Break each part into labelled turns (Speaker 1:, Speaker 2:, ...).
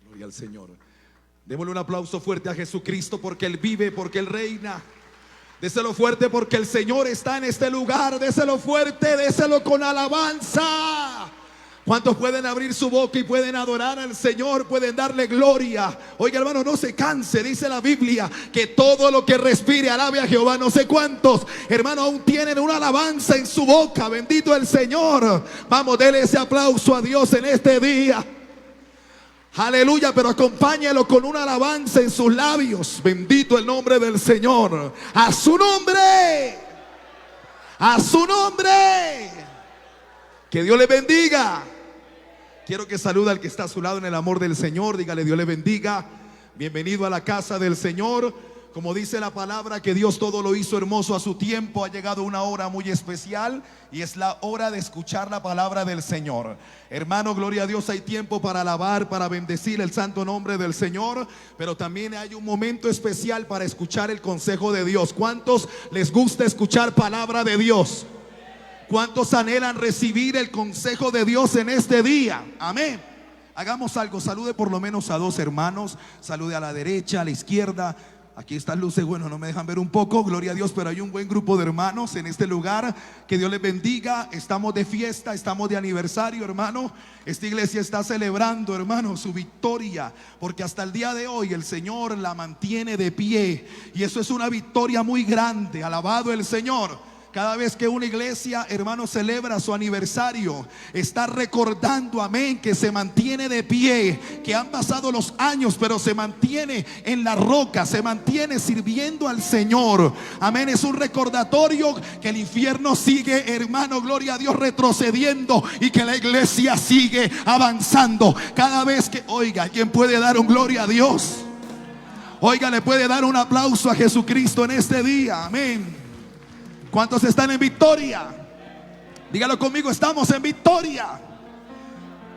Speaker 1: Gloria al Señor. Démosle un aplauso fuerte a Jesucristo porque Él vive, porque Él reina. Déselo fuerte porque el Señor está en este lugar. Déselo fuerte, déselo con alabanza. ¿Cuántos pueden abrir su boca y pueden adorar al Señor? Pueden darle gloria. Oiga, hermano, no se canse. Dice la Biblia que todo lo que respire alabe a Jehová. No sé cuántos, hermano, aún tienen una alabanza en su boca. Bendito el Señor. Vamos, denle ese aplauso a Dios en este día. Aleluya, pero acompáñalo con una alabanza en sus labios. Bendito el nombre del Señor. A su nombre. A su nombre. Que Dios le bendiga. Quiero que salude al que está a su lado en el amor del Señor. Dígale: Dios le bendiga. Bienvenido a la casa del Señor. Como dice la palabra, que Dios todo lo hizo hermoso a su tiempo. Ha llegado una hora muy especial y es la hora de escuchar la palabra del Señor. Hermano, gloria a Dios, hay tiempo para alabar, para bendecir el santo nombre del Señor, pero también hay un momento especial para escuchar el consejo de Dios. ¿Cuántos les gusta escuchar palabra de Dios? ¿Cuántos anhelan recibir el consejo de Dios en este día? Amén. Hagamos algo, salude por lo menos a dos hermanos. Salude a la derecha, a la izquierda. Aquí están luces, bueno, no me dejan ver un poco, gloria a Dios, pero hay un buen grupo de hermanos en este lugar. Que Dios les bendiga. Estamos de fiesta, estamos de aniversario, hermano. Esta iglesia está celebrando, hermano, su victoria, porque hasta el día de hoy el Señor la mantiene de pie, y eso es una victoria muy grande. Alabado el Señor. Cada vez que una iglesia, hermano, celebra su aniversario, está recordando, amén, que se mantiene de pie, que han pasado los años, pero se mantiene en la roca, se mantiene sirviendo al Señor. Amén, es un recordatorio que el infierno sigue, hermano, gloria a Dios, retrocediendo, y que la iglesia sigue avanzando. Cada vez que, oiga, ¿quién puede dar un gloria a Dios? Oiga, le puede dar un aplauso a Jesucristo en este día. Amén. ¿Cuántos están en victoria? Dígalo conmigo: estamos en victoria.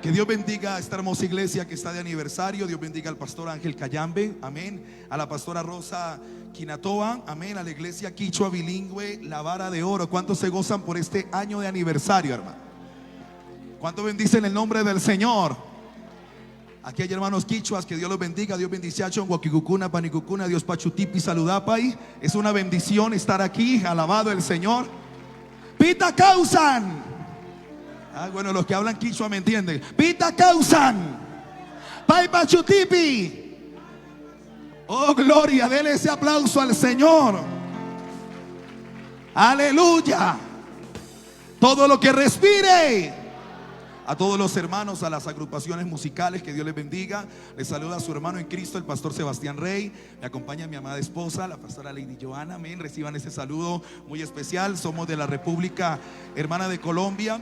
Speaker 1: Que Dios bendiga a esta hermosa iglesia que está de aniversario. Dios bendiga al pastor Ángel Cayambe, amén. A la pastora Rosa Quinatoa, amén. A la iglesia quichua bilingüe La Vara de Oro. ¿Cuántos se gozan por este año de aniversario, hermano? ¿Cuántos bendicen el nombre del Señor? Aquí hay hermanos quichuas, que Dios los bendiga. Dios bendice, Huaquicucuna, Panicucuna, Dios Pachutipi, Saludapay. Es una bendición estar aquí, alabado el Señor. Pita causan. Bueno, los que hablan quichua me entienden. Pita causan. Pai Pachutipi. Oh, gloria, denle ese aplauso al Señor. Aleluya. Todo lo que respire. A todos los hermanos, a las agrupaciones musicales, que Dios les bendiga. Les saluda a su hermano en Cristo, el pastor Sebastián Rey. Me acompaña mi amada esposa, la pastora Lady Joana. Amén. Reciban ese saludo muy especial. Somos de la República Hermana de Colombia.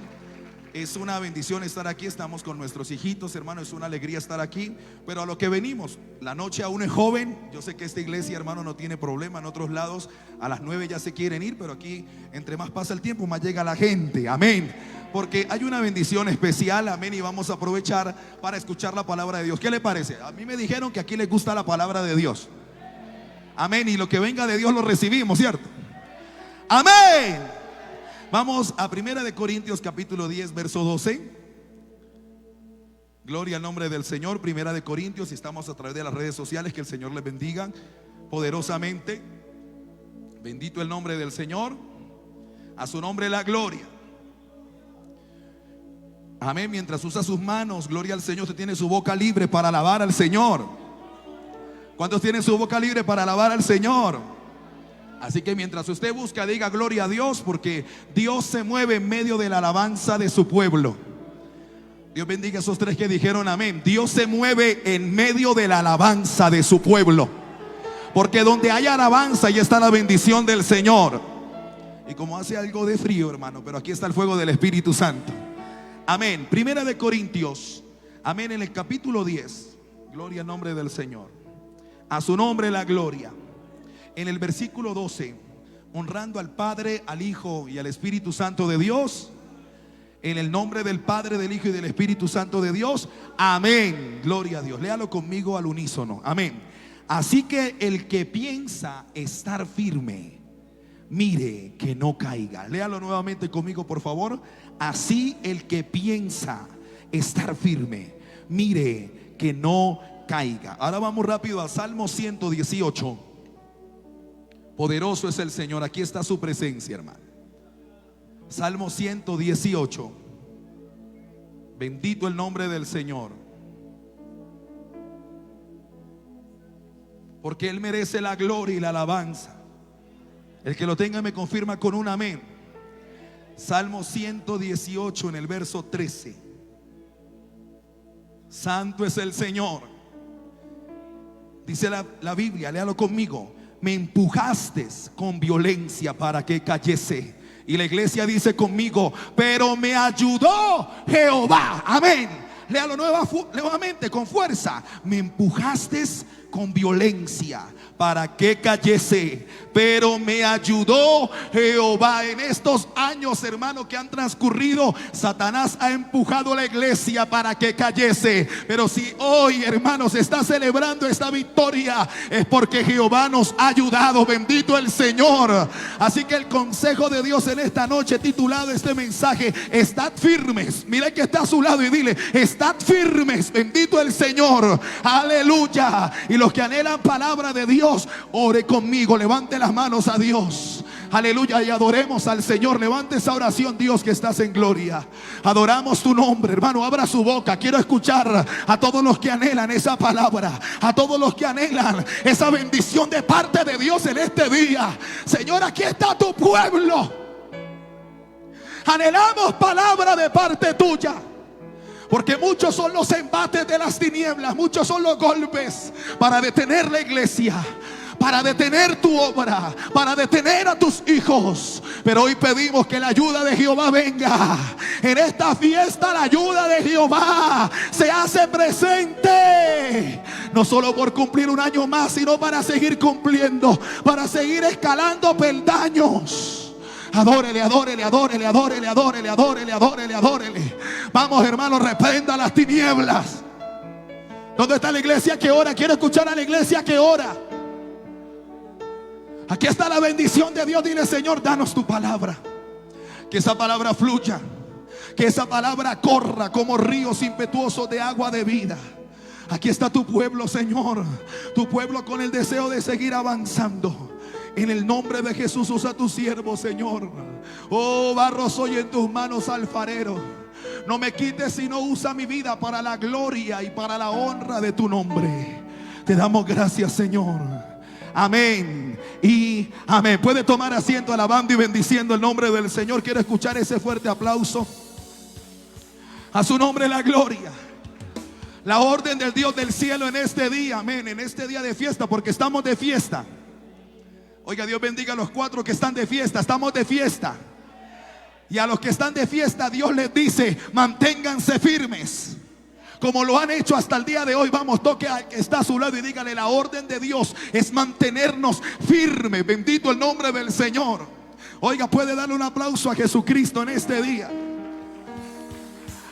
Speaker 1: Es una bendición estar aquí. Estamos con nuestros hijitos, hermano. Es una alegría estar aquí. Pero a lo que venimos, la noche aún es joven. Yo sé que esta iglesia, hermano, no tiene problema. En otros lados a las 9 ya se quieren ir, pero aquí, entre más pasa el tiempo, más llega la gente. Amén. Porque hay una bendición especial, amén, y vamos a aprovechar para escuchar la palabra de Dios. ¿Qué le parece? A mí me dijeron que aquí les gusta la palabra de Dios. Amén, y lo que venga de Dios lo recibimos, ¿cierto? Amén. Vamos a 1 de Corintios capítulo 10, verso 12. Gloria al nombre del Señor. 1 de Corintios, estamos a través de las redes sociales. Que el Señor les bendiga poderosamente. Bendito el nombre del Señor. A su nombre la gloria. Amén. Mientras usa sus manos, gloria al Señor, usted tiene su boca libre para alabar al Señor. ¿Cuántos tienen su boca libre para alabar al Señor? Así que mientras usted busca, diga gloria a Dios, porque Dios se mueve en medio de la alabanza de su pueblo. Dios bendiga a esos tres que dijeron amén. Dios se mueve en medio de la alabanza de su pueblo, porque donde hay alabanza, ahí está la bendición del Señor. Y como hace algo de frío, hermano, pero aquí está el fuego del Espíritu Santo. Amén. 1 de Corintios, amén, en el capítulo 10. Gloria al nombre del Señor. A su nombre la gloria. En el versículo 12, honrando al Padre, al Hijo y al Espíritu Santo de Dios. En el nombre del Padre, del Hijo y del Espíritu Santo de Dios. Amén. Gloria a Dios. Léalo conmigo al unísono. Amén. Así que el que piensa estar firme, mire que no caiga. Léalo nuevamente conmigo, por favor. Así el que piensa estar firme, mire que no caiga. Ahora vamos rápido a Salmo 118. Poderoso es el Señor. Aquí está su presencia, hermano. Salmo 118. Bendito el nombre del Señor, porque Él merece la gloria y la alabanza. El que lo tenga me confirma con un amén. Salmo 118 en el verso 13. Santo es el Señor. Dice la Biblia, léalo conmigo: me empujaste con violencia para que cayese. Y la iglesia dice conmigo: pero me ayudó Jehová. Amén. Léalo nuevamente con fuerza: me empujaste con violencia para que cayese, pero me ayudó Jehová. En estos años, hermanos, que han transcurrido, Satanás ha empujado a la iglesia para que cayese. Pero si hoy, hermanos, está celebrando esta victoria, es porque Jehová nos ha ayudado. Bendito el Señor. Así que el consejo de Dios en esta noche, titulado este mensaje: estad firmes. Mira que está a su lado y dile: estad firmes. Bendito el Señor. Aleluya. Y los que anhelan palabra de Dios, ore conmigo, levante las manos a Dios. Aleluya, y adoremos al Señor. Levante esa oración, Dios que estás en gloria. Adoramos tu nombre, hermano. Abra su boca. Quiero escuchar a todos los que anhelan esa palabra, a todos los que anhelan esa bendición de parte de Dios en este día. Señor, aquí está tu pueblo. Anhelamos palabra de parte tuya, porque muchos son los embates de las tinieblas, muchos son los golpes para detener la iglesia, para detener tu obra, para detener a tus hijos. Pero hoy pedimos que la ayuda de Jehová venga. En esta fiesta la ayuda de Jehová se hace presente, no solo por cumplir un año más, sino para seguir cumpliendo, para seguir escalando peldaños. Adórele, adórele, adórele, adórele, adórele, adórele, adórele, adórele. Vamos, hermanos, reprenda las tinieblas. ¿Dónde está la iglesia que ora? Quiero escuchar a la iglesia que ora. Aquí está la bendición de Dios. Dile: Señor, danos tu palabra. Que esa palabra fluya, que esa palabra corra como ríos impetuosos de agua de vida. Aquí está tu pueblo, Señor. Tu pueblo con el deseo de seguir avanzando. En el nombre de Jesús, usa a tu siervo, Señor. Oh, barro soy en tus manos, alfarero. No me quites, sino usa mi vida para la gloria y para la honra de tu nombre. Te damos gracias, Señor. Amén y amén. Puede tomar asiento, alabando y bendiciendo el nombre del Señor. Quiero escuchar ese fuerte aplauso. A su nombre la gloria. La orden del Dios del cielo en este día, amén, en este día de fiesta, porque estamos de fiesta. Oiga, Dios bendiga a los 4 que están de fiesta. Estamos de fiesta. Y a los que están de fiesta, Dios les dice: manténganse firmes, como lo han hecho hasta el día de hoy. Vamos, toque al que está a su lado y dígale: la orden de Dios es mantenernos firmes. Bendito el nombre del Señor. Oiga, puede darle un aplauso a Jesucristo en este día.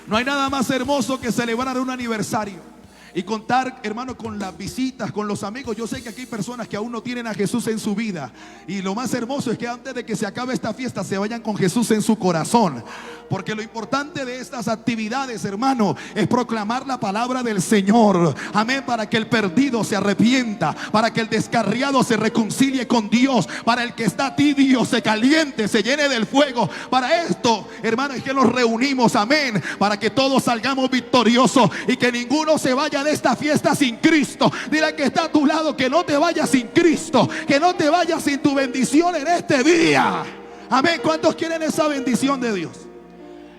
Speaker 1: No hay nada más hermoso que celebrar un aniversario y contar, hermano, con las visitas, con los amigos. Yo sé que aquí hay personas que aún no tienen a Jesús en su vida, y lo más hermoso es que antes de que se acabe esta fiesta se vayan con Jesús en su corazón. Porque lo importante de estas actividades, hermano, es proclamar la palabra del Señor. Amén. Para que el perdido se arrepienta, para que el descarriado se reconcilie con Dios, para el que está tibio se caliente, se llene del fuego. Para esto, hermano, es que nos reunimos. Amén. Para que todos salgamos victoriosos y que ninguno se vaya de esta fiesta sin Cristo. Dile que está a tu lado que no te vayas sin Cristo, que no te vayas sin tu bendición en este día. Amén. ¿Cuántos quieren esa bendición de Dios?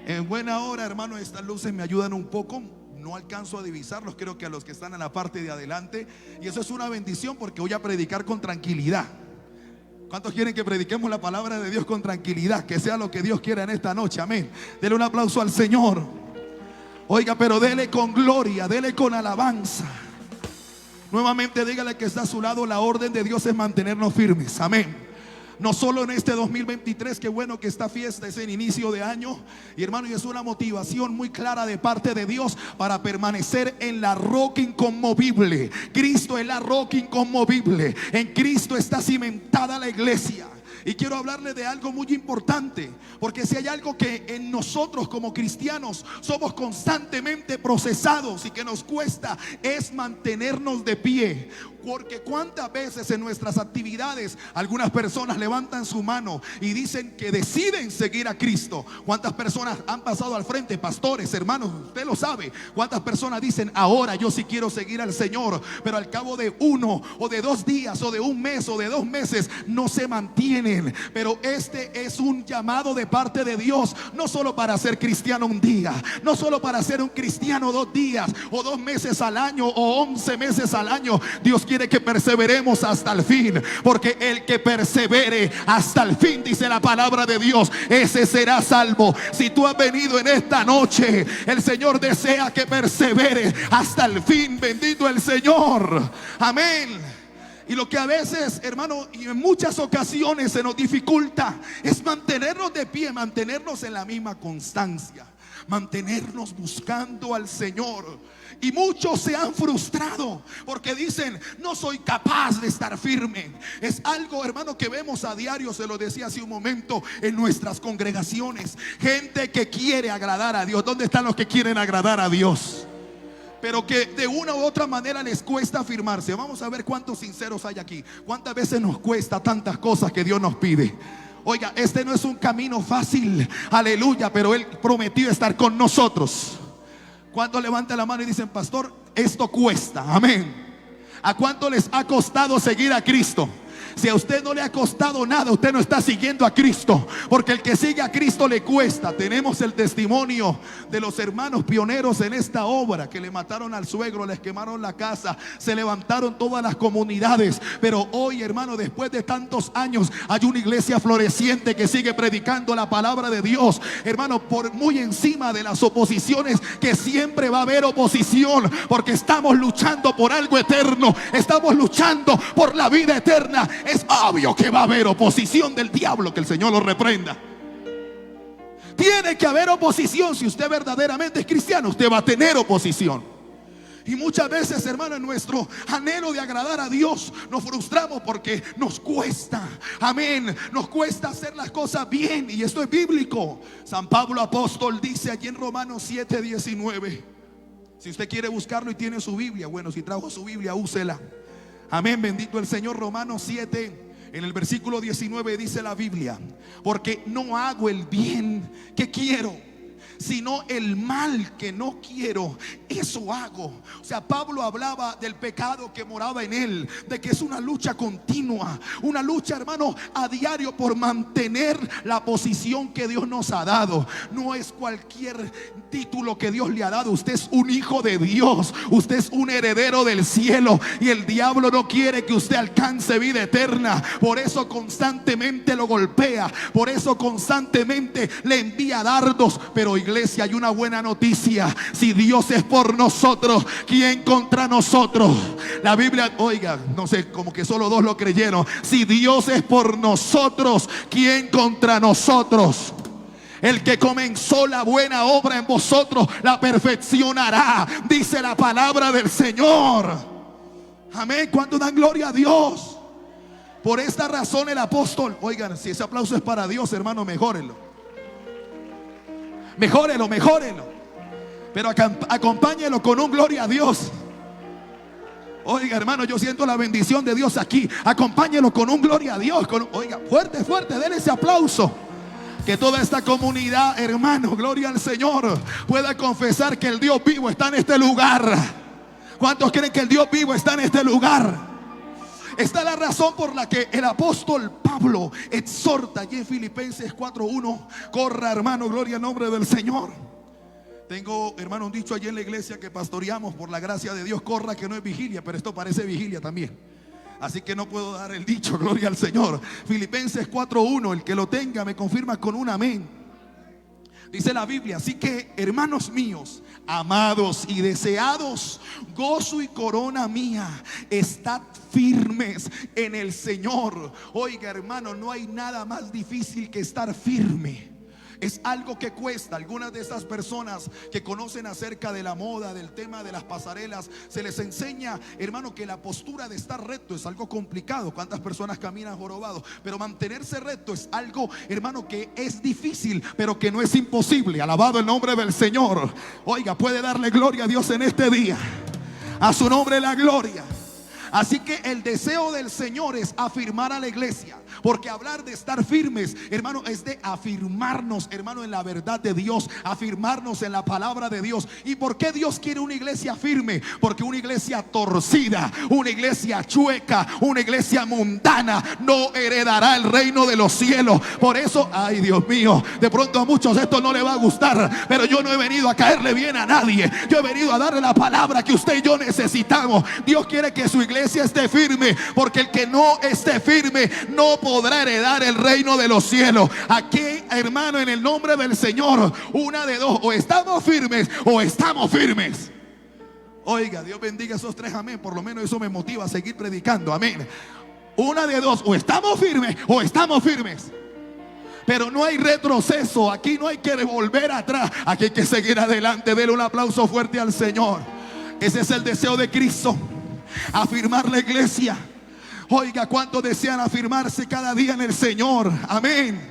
Speaker 1: En buena hora, hermano, estas luces me ayudan un poco. No alcanzo a divisarlos, creo que a los que están en la parte de adelante. Y eso es una bendición, porque voy a predicar con tranquilidad. ¿Cuántos quieren que prediquemos la palabra de Dios con tranquilidad? Que sea lo que Dios quiera en esta noche. Amén. Dele un aplauso al Señor. Oiga, pero dele con gloria, dele con alabanza. Nuevamente dígale que está a su lado: la orden de Dios es mantenernos firmes. Amén. No solo en este 2023, qué bueno que esta fiesta es el inicio de año. Y hermano, y es una motivación muy clara de parte de Dios para permanecer en la roca inconmovible. Cristo es la roca inconmovible. En Cristo está cimentada la iglesia. Y quiero hablarle de algo muy importante, porque si hay algo que en nosotros como cristianos somos constantemente procesados y que nos cuesta, es mantenernos de pie. Porque cuántas veces en nuestras actividades algunas personas levantan su mano y dicen que deciden seguir a Cristo. Cuántas personas han pasado al frente, pastores, hermanos, usted lo sabe. Cuántas personas dicen: ahora yo sí quiero seguir al Señor, pero al cabo de 1 o de 2 días o de 1 mes o de 2 meses no se mantienen. Pero este es un llamado de parte de Dios, no solo para ser cristiano un día, no solo para ser un cristiano 2 días o 2 meses al año o 11 meses al año. Dios quiere que perseveremos hasta el fin, porque el que persevere hasta el fin, dice la palabra de Dios, ese será salvo. Si tú has venido en esta noche, el Señor desea que perseveres hasta el fin. Bendito el Señor, amén. Y lo que a veces, hermano, y en muchas ocasiones se nos dificulta es mantenernos de pie, mantenernos en la misma constancia, mantenernos buscando al Señor. Y muchos se han frustrado porque dicen: no soy capaz de estar firme. Es algo, hermano, que vemos a diario, se lo decía hace un momento, en nuestras congregaciones. Gente que quiere agradar a Dios. ¿Dónde están los que quieren agradar a Dios? Pero que de una u otra manera les cuesta afirmarse. Vamos a ver cuántos sinceros hay aquí. ¿Cuántas veces nos cuesta tantas cosas que Dios nos pide? Oiga, este no es un camino fácil, aleluya, pero Él prometió estar con nosotros. ¿Cuántos levantan la mano y dicen: pastor, esto cuesta? Amén. ¿A cuánto les ha costado seguir a Cristo? Si a usted no le ha costado nada, usted no está siguiendo a Cristo, porque el que sigue a Cristo le cuesta. Tenemos el testimonio de los hermanos pioneros en esta obra, que le mataron al suegro, les quemaron la casa, se levantaron todas las comunidades. Pero hoy, hermano, después de tantos años, hay una iglesia floreciente que sigue predicando la palabra de Dios, hermano, por muy encima de las oposiciones, que siempre va a haber oposición, porque estamos luchando por algo eterno, estamos luchando por la vida eterna. Es obvio que va a haber oposición del diablo, que el Señor lo reprenda. Tiene que haber oposición. Si usted verdaderamente es cristiano, usted va a tener oposición. Y muchas veces, hermano, en nuestro anhelo de agradar a Dios, nos frustramos porque nos cuesta, amén, nos cuesta hacer las cosas bien. Y esto es bíblico. San Pablo apóstol dice allí en Romanos 7:19. Si usted quiere buscarlo y tiene su Biblia, bueno, si trajo su Biblia, úsela. Amén, bendito el Señor. Romanos 7, en el versículo 19 dice la Biblia: porque no hago el bien que quiero, sino el mal que no quiero, eso hago. O sea, Pablo hablaba del pecado que moraba en él, de que es una lucha continua, una lucha, hermano, a diario por mantener la posición que Dios nos ha dado. No es cualquier título que Dios le ha dado. Usted es un hijo de Dios, usted es un heredero del cielo, y el diablo no quiere que usted alcance vida eterna. Por eso constantemente lo golpea, por eso constantemente le envía dardos. Pero iglesia, hay una buena noticia: si Dios es por nosotros, ¿quién contra nosotros? La Biblia, oiga, no sé, como que solo 2 lo creyeron. Si Dios es por nosotros, ¿quién contra nosotros? El que comenzó la buena obra en vosotros la perfeccionará, dice la palabra del Señor. Amén. ¿Cuánto dan gloria a Dios? Por esta razón el apóstol, oigan, si ese aplauso es para Dios, hermano, mejórenlo. Mejórelo, mejórelo. Pero acompáñelo con un gloria a Dios. Oiga, hermano, yo siento la bendición de Dios aquí. Acompáñelo con un gloria a Dios. Oiga, fuerte, fuerte, denle ese aplauso. Que toda esta comunidad, hermano, gloria al Señor, pueda confesar que el Dios vivo está en este lugar. ¿Cuántos creen que el Dios vivo está en este lugar? Esta es la razón por la que el apóstol Pablo exhorta allí en Filipenses 4:1. Corra, hermano, gloria al nombre del Señor. Tengo, hermano, un dicho allí en la iglesia que pastoreamos, por la gracia de Dios: corra, que no es vigilia, pero esto parece vigilia también. Así que no puedo dar el dicho, gloria al Señor. Filipenses 4:1, el que lo tenga me confirma con un amén. Dice la Biblia: así que, hermanos míos, amados y deseados, gozo y corona mía, estad firmes en el Señor. Oiga, hermano, no hay nada más difícil que estar firme. Es algo que cuesta. Algunas de estas personas que conocen acerca de la moda, del tema de las pasarelas, se les enseña, hermano, que la postura de estar recto es algo complicado. ¿Cuántas personas caminan jorobados? Pero mantenerse recto es algo, hermano, que es difícil, pero que no es imposible. Alabado el nombre del Señor. Oiga, puede darle gloria a Dios en este día. A su nombre la gloria. Así que el deseo del Señor es afirmar a la iglesia, porque hablar de estar firmes, hermano, es de afirmarnos, hermano, en la verdad de Dios, afirmarnos en la palabra de Dios. ¿Y por qué Dios quiere una iglesia firme? Porque una iglesia torcida, una iglesia chueca, una iglesia mundana no heredará el reino de los cielos. Por eso, ay Dios mío, de pronto a muchos esto no le va a gustar, pero yo no he venido a caerle bien a nadie. Yo he venido a darle la palabra que usted y yo necesitamos. Dios quiere que su iglesia esté firme, porque el que no esté firme no podrá heredar el reino de los cielos. Aquí, hermano, en el nombre del Señor, una de dos: o estamos firmes o estamos firmes. Oiga, Dios bendiga esos tres amén. Por lo menos eso me motiva a seguir predicando, amén. Una de dos: o estamos firmes o estamos firmes. Pero no hay retroceso. Aquí no hay que volver atrás. Aquí hay que seguir adelante. Denle un aplauso fuerte al Señor. Ese es el deseo de Cristo, afirmar la iglesia. Oiga, ¿cuántos desean afirmarse cada día en el Señor? Amén.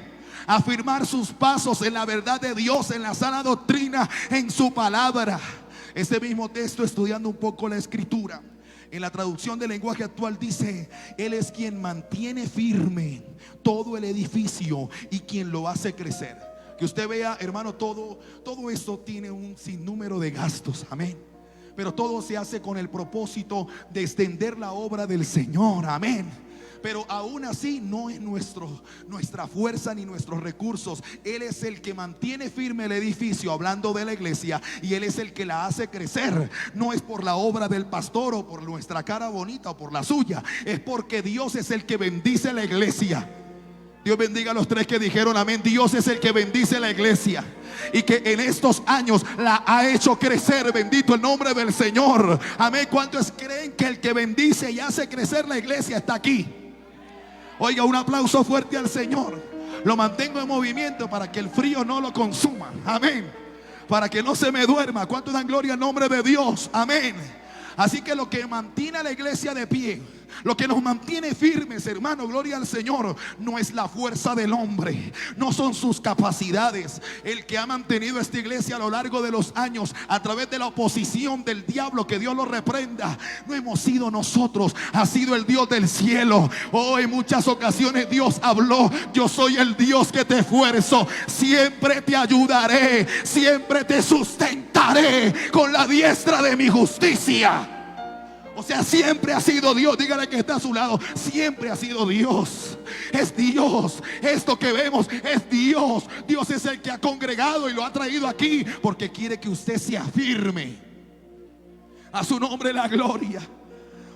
Speaker 1: Afirmar sus pasos en la verdad de Dios, en la sana doctrina, en su palabra. Este mismo texto, estudiando un poco la escritura, en la traducción del lenguaje actual dice: Él es quien mantiene firme todo el edificio y quien lo hace crecer. Que usted vea, hermano, todo esto tiene un sinnúmero de gastos, amén. Pero todo se hace con el propósito de extender la obra del Señor, amén. Pero aún así no es nuestra fuerza ni nuestros recursos. Él es el que mantiene firme el edificio, hablando de la iglesia, y Él es el que la hace crecer. No es por la obra del pastor o por nuestra cara bonita o por la suya. Es porque Dios es el que bendice la iglesia. Dios bendiga a los tres que dijeron amén. Dios es el que bendice la iglesia, y que en estos años la ha hecho crecer. Bendito el nombre del Señor, amén. ¿Cuántos creen que el que bendice y hace crecer la iglesia está aquí? Oiga, un aplauso fuerte al Señor. Lo mantengo en movimiento para que el frío no lo consuma, amén. Para que no se me duerma. ¿Cuántos dan gloria al nombre de Dios? Amén. Así que lo que mantiene a la iglesia de pie, lo que nos mantiene firmes, hermano, gloria al Señor, no es la fuerza del hombre, no son sus capacidades. El que ha mantenido esta iglesia a lo largo de los años, a través de la oposición del diablo, que Dios lo reprenda, no hemos sido nosotros, ha sido el Dios del cielo. Oh, en muchas ocasiones Dios habló: yo soy el Dios que te esfuerzo, siempre te ayudaré, siempre te sustentaré con la diestra de mi justicia. O sea, siempre ha sido Dios. Dígale que está a su lado: siempre ha sido Dios. Es Dios. Esto que vemos es Dios. Dios es el que ha congregado y lo ha traído aquí porque quiere que usted se afirme. A su nombre la gloria.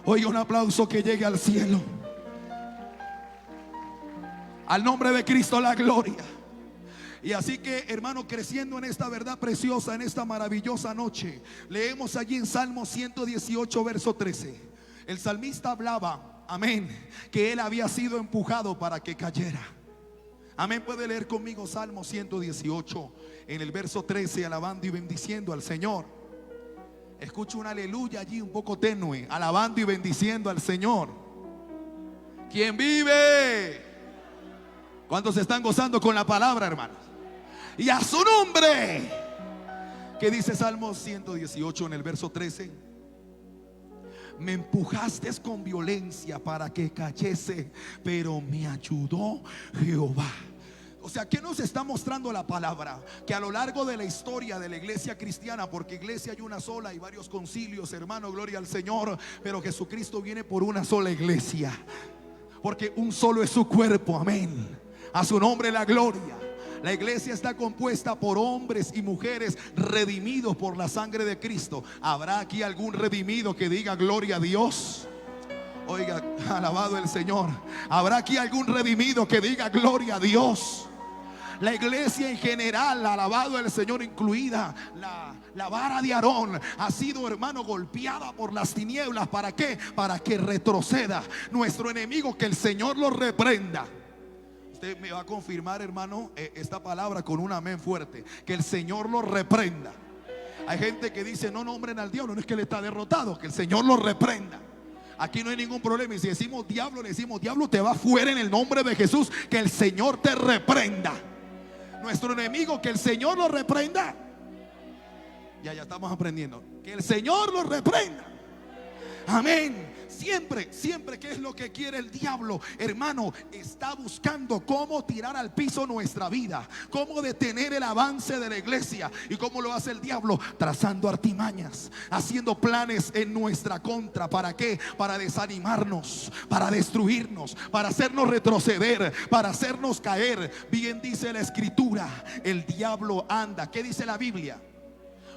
Speaker 1: Oiga, un aplauso que llegue al cielo. Al nombre de Cristo la gloria. Y así que, hermano, creciendo en esta verdad preciosa, en esta maravillosa noche, leemos allí en Salmo 118, verso 13. El salmista hablaba, amén, que él había sido empujado para que cayera. Amén. Puede leer conmigo Salmo 118 en el verso 13, alabando y bendiciendo al Señor. Escucho un aleluya allí un poco tenue, alabando y bendiciendo al Señor. ¿Quién vive? ¿Cuántos se están gozando con la palabra, hermanos? Y a su nombre. ¿Qué dice Salmo 118 en el verso 13? Me empujaste con violencia para que cayese, pero me ayudó Jehová. O sea, ¿qué nos está mostrando la palabra? Que a lo largo de la historia de la iglesia cristiana, porque iglesia hay una sola y varios concilios, hermano, gloria al Señor, pero Jesucristo viene por una sola iglesia, porque un solo es su cuerpo, amén. A su nombre la gloria. La iglesia está compuesta por hombres y mujeres redimidos por la sangre de Cristo. ¿Habrá aquí algún redimido que diga gloria a Dios? Oiga, alabado el Señor. ¿Habrá aquí algún redimido que diga gloria a Dios? La iglesia en general, alabado el Señor, incluida la vara de Aarón, ha sido, hermano, golpeada por las tinieblas. ¿Para qué? Para que retroceda nuestro enemigo, que el Señor lo reprenda. Usted me va a confirmar, hermano, esta palabra con un amén fuerte. Que el Señor lo reprenda. Hay gente que dice: no nombren al diablo, no es que él está derrotado, que el Señor lo reprenda. Aquí no hay ningún problema. Y si decimos diablo, le decimos: diablo, te va fuera en el nombre de Jesús. Que el Señor te reprenda. Nuestro enemigo, que el Señor lo reprenda. Ya estamos aprendiendo. Que el Señor lo reprenda. Amén. Siempre, ¿qué es lo que quiere el diablo? Hermano, está buscando cómo tirar al piso nuestra vida, cómo detener el avance de la iglesia. ¿Y cómo lo hace el diablo? Trazando artimañas, haciendo planes en nuestra contra. ¿Para qué? Para desanimarnos, para destruirnos, para hacernos retroceder, para hacernos caer. Bien dice la escritura, el diablo anda, ¿qué dice la Biblia?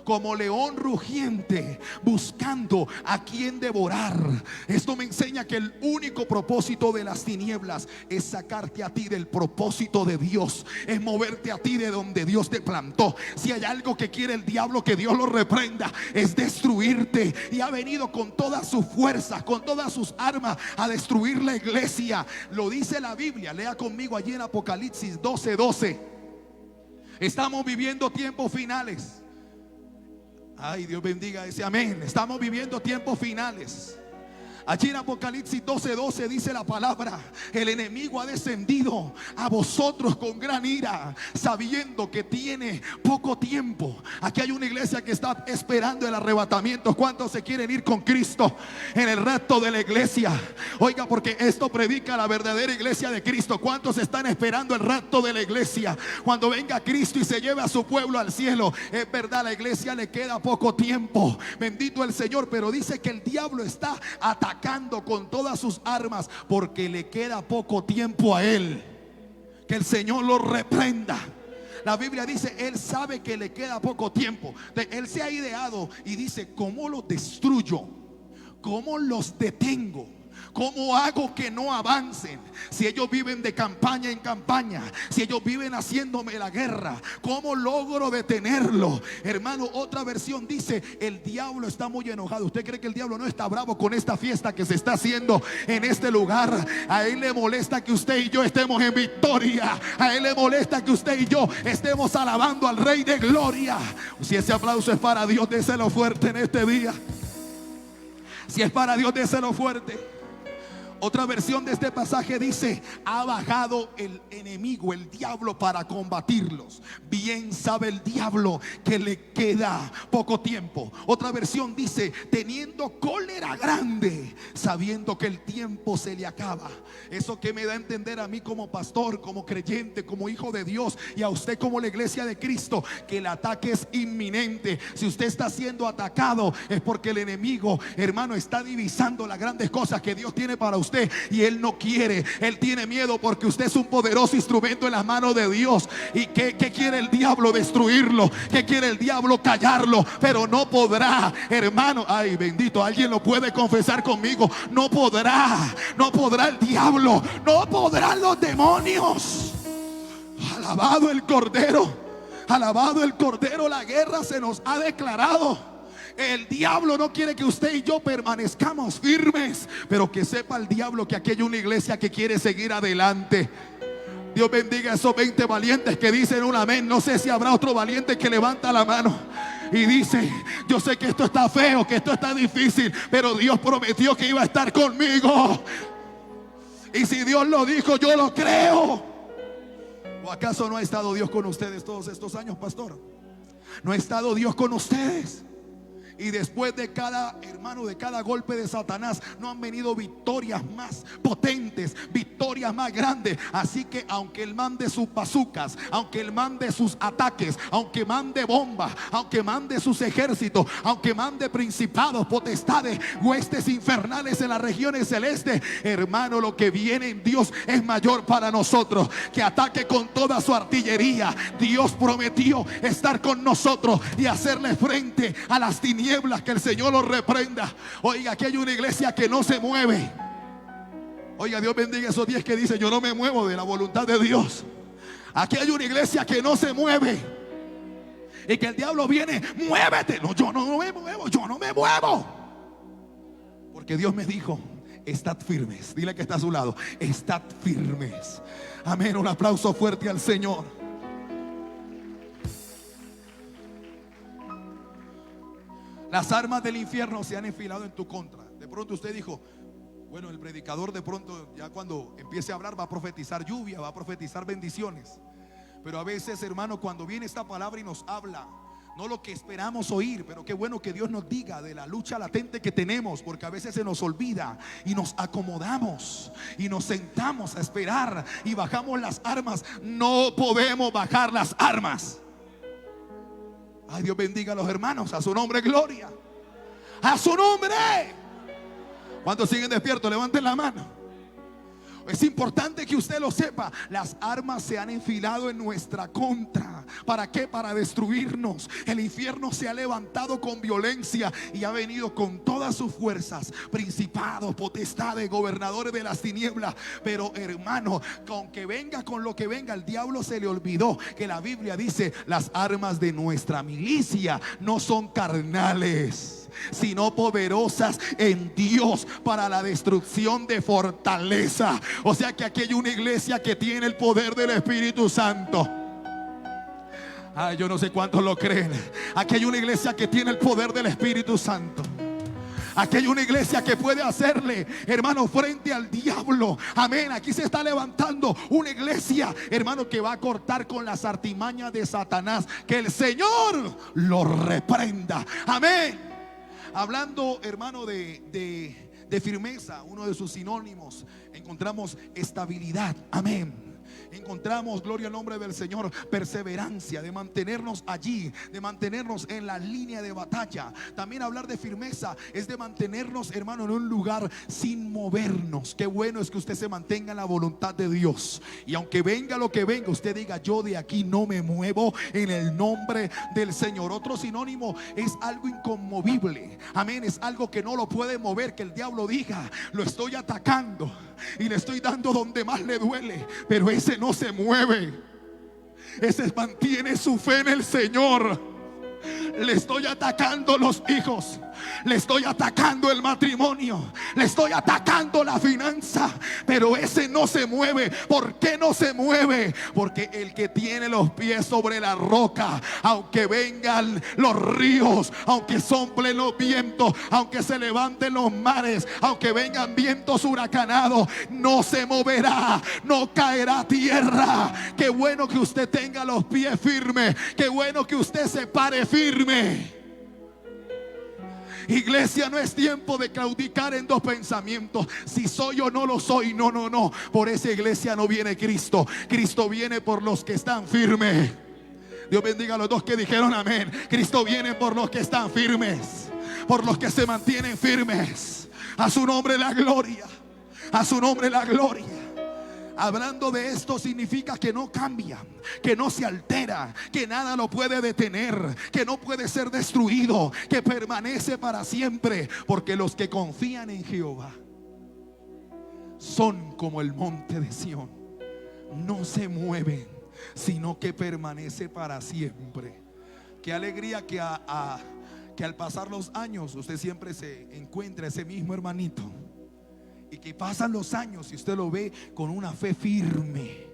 Speaker 1: Como león rugiente, buscando a quien devorar. Esto me enseña que el único propósito de las tinieblas es sacarte a ti del propósito de Dios, es moverte a ti de donde Dios te plantó. Si hay algo que quiere el diablo, que Dios lo reprenda, es destruirte. Y ha venido con todas sus fuerzas, con todas sus armas, a destruir la iglesia. Lo dice la Biblia. Lea conmigo allí en Apocalipsis 12:12. Estamos viviendo tiempos finales. Ay, Dios bendiga ese amén. Estamos viviendo tiempos finales. Allí en Apocalipsis 12:12 dice la palabra: el enemigo ha descendido a vosotros con gran ira, sabiendo que tiene poco tiempo. Aquí hay una iglesia que está esperando el arrebatamiento. ¿Cuántos se quieren ir con Cristo en el rapto de la iglesia? Oiga, porque esto predica la verdadera iglesia de Cristo. ¿Cuántos están esperando el rapto de la iglesia? Cuando venga Cristo y se lleve a su pueblo al cielo. Es verdad, a la iglesia le queda poco tiempo. Bendito el Señor. Pero dice que el diablo está atacando con todas sus armas, porque le queda poco tiempo a él. Que el Señor lo reprenda. La Biblia dice: él sabe que le queda poco tiempo. Él se ha ideado y dice: ¿cómo los destruyo? ¿Cómo los detengo? ¿Cómo hago que no avancen? Si ellos viven de campaña en campaña, si ellos viven haciéndome la guerra, ¿cómo logro detenerlo? Hermano, otra versión dice: el diablo está muy enojado. ¿Usted cree que el diablo no está bravo con esta fiesta que se está haciendo en este lugar? A él le molesta que usted y yo estemos en victoria. A él le molesta que usted y yo estemos alabando al Rey de Gloria. Si ese aplauso es para Dios, déselo fuerte en este día. Si es para Dios, déselo fuerte. Otra versión de este pasaje dice: ha bajado el enemigo, el diablo, para combatirlos. Bien sabe el diablo que le queda poco tiempo. Otra versión dice: teniendo cólera grande, sabiendo que el tiempo se le acaba. Eso que me da a entender a mí como pastor, como creyente, como hijo de Dios, y a usted como la iglesia de Cristo, que el ataque es inminente. Si usted está siendo atacado, es porque el enemigo, hermano, está divisando las grandes cosas que Dios tiene para usted. Y él no quiere, él tiene miedo, porque usted es un poderoso instrumento en las manos de Dios. ¿Y qué quiere el diablo? Destruirlo. ¿Qué quiere el diablo? Callarlo. Pero no podrá, hermano. Ay, bendito, alguien lo puede confesar conmigo. No podrá el diablo, no podrán los demonios. Alabado el Cordero, alabado el Cordero. La guerra se nos ha declarado. El diablo no quiere que usted y yo permanezcamos firmes, pero que sepa el diablo que aquí hay una iglesia que quiere seguir adelante. Dios bendiga a esos 20 valientes que dicen un amén. No sé si habrá otro valiente que levanta la mano y dice: yo sé que esto está feo, que esto está difícil, pero Dios prometió que iba a estar conmigo. Y si Dios lo dijo, yo lo creo. ¿O acaso no ha estado Dios con ustedes todos estos años, pastor? ¿No ha estado Dios con ustedes? Y después de cada, hermano, de cada golpe de Satanás, no han venido victorias más potentes, victorias más grandes. Así que aunque él mande sus bazucas, aunque él mande sus ataques, aunque mande bombas, aunque mande sus ejércitos, aunque mande principados, potestades, huestes infernales en las regiones celestes, hermano, lo que viene en Dios es mayor para nosotros. Que ataque con toda su artillería. Dios prometió estar con nosotros y hacerle frente a las tinieblas. Que el Señor los reprenda. Oiga, aquí hay una iglesia que no se mueve. Oiga, Dios bendiga esos 10 que dicen: yo no me muevo de la voluntad de Dios. Aquí hay una iglesia que no se mueve. Y que el diablo viene: muévete. No, yo no me muevo, yo no me muevo. Porque Dios me dijo: estad firmes. Dile que está a su lado, estad firmes. Amén, un aplauso fuerte al Señor. Las armas del infierno se han enfilado en tu contra. De pronto usted dijo, bueno, el predicador de pronto ya cuando empiece a hablar va a profetizar lluvia, va a profetizar bendiciones. Pero a veces, hermano, cuando viene esta palabra y nos habla, no lo que esperamos oír, pero qué bueno que Dios nos diga de la lucha latente que tenemos, porque a veces se nos olvida y nos acomodamos y nos sentamos a esperar y bajamos las armas. No podemos bajar las armas. Ay, Dios bendiga a los hermanos, a su nombre gloria, a su nombre. ¿Cuántos siguen despiertos? Levanten la mano. Es importante que usted lo sepa. Las armas se han enfilado en nuestra contra. ¿Para qué? Para destruirnos. El infierno se ha levantado con violencia y ha venido con todas sus fuerzas, principados, potestades, gobernadores de las tinieblas. Pero hermano, aunque venga con lo que venga, el diablo se le olvidó que la Biblia dice: las armas de nuestra milicia no son carnales, sino poderosas en Dios para la destrucción de fortaleza. O sea que aquí hay una iglesia que tiene el poder del Espíritu Santo. Ay, yo no sé cuántos lo creen. Aquí hay una iglesia que tiene el poder del Espíritu Santo. Aquí hay una iglesia que puede hacerle, hermano, frente al diablo. Amén. Aquí se está levantando una iglesia, hermano, que va a cortar con las artimañas de Satanás. Que el Señor lo reprenda. Amén. Hablando, hermano, de firmeza, uno de sus sinónimos, encontramos estabilidad. Amén. Encontramos, gloria al nombre del Señor, perseverancia, de mantenernos allí, de mantenernos en la línea de batalla. También hablar de firmeza es de mantenernos, hermano, en un lugar sin movernos. Qué bueno es que usted se mantenga en la voluntad de Dios. Y aunque venga lo que venga, usted diga: yo de aquí no me muevo, en el nombre del Señor. Otro sinónimo es algo inconmovible. Amén. Es algo que no lo puede mover, que el diablo diga: lo estoy atacando y le estoy dando donde más le duele, pero ese no se mueve. Ese mantiene su fe en el Señor. Le estoy atacando los hijos, le estoy atacando el matrimonio, le estoy atacando la finanza, pero ese no se mueve. ¿Por qué no se mueve? Porque el que tiene los pies sobre la roca, aunque vengan los ríos, aunque soplen los vientos, aunque se levanten los mares, aunque vengan vientos huracanados, no se moverá, no caerá a tierra. Qué bueno que usted tenga los pies firmes. Qué bueno que usted se pare firme. Iglesia, no es tiempo de claudicar en dos pensamientos: si soy o no lo soy. No, no, no. Por esa iglesia no viene Cristo. Cristo viene por los que están firmes. Dios bendiga a los dos que dijeron amén. Cristo viene por los que están firmes, por los que se mantienen firmes. A su nombre la gloria, a su nombre la gloria. Hablando de esto significa que no cambia, que no se altera, que nada lo puede detener, que no puede ser destruido, que permanece para siempre. Porque los que confían en Jehová son como el monte de Sión, no se mueven, sino que permanece para siempre. Qué alegría que al pasar los años usted siempre se encuentra ese mismo hermanito, y que pasan los años y usted lo ve con una fe firme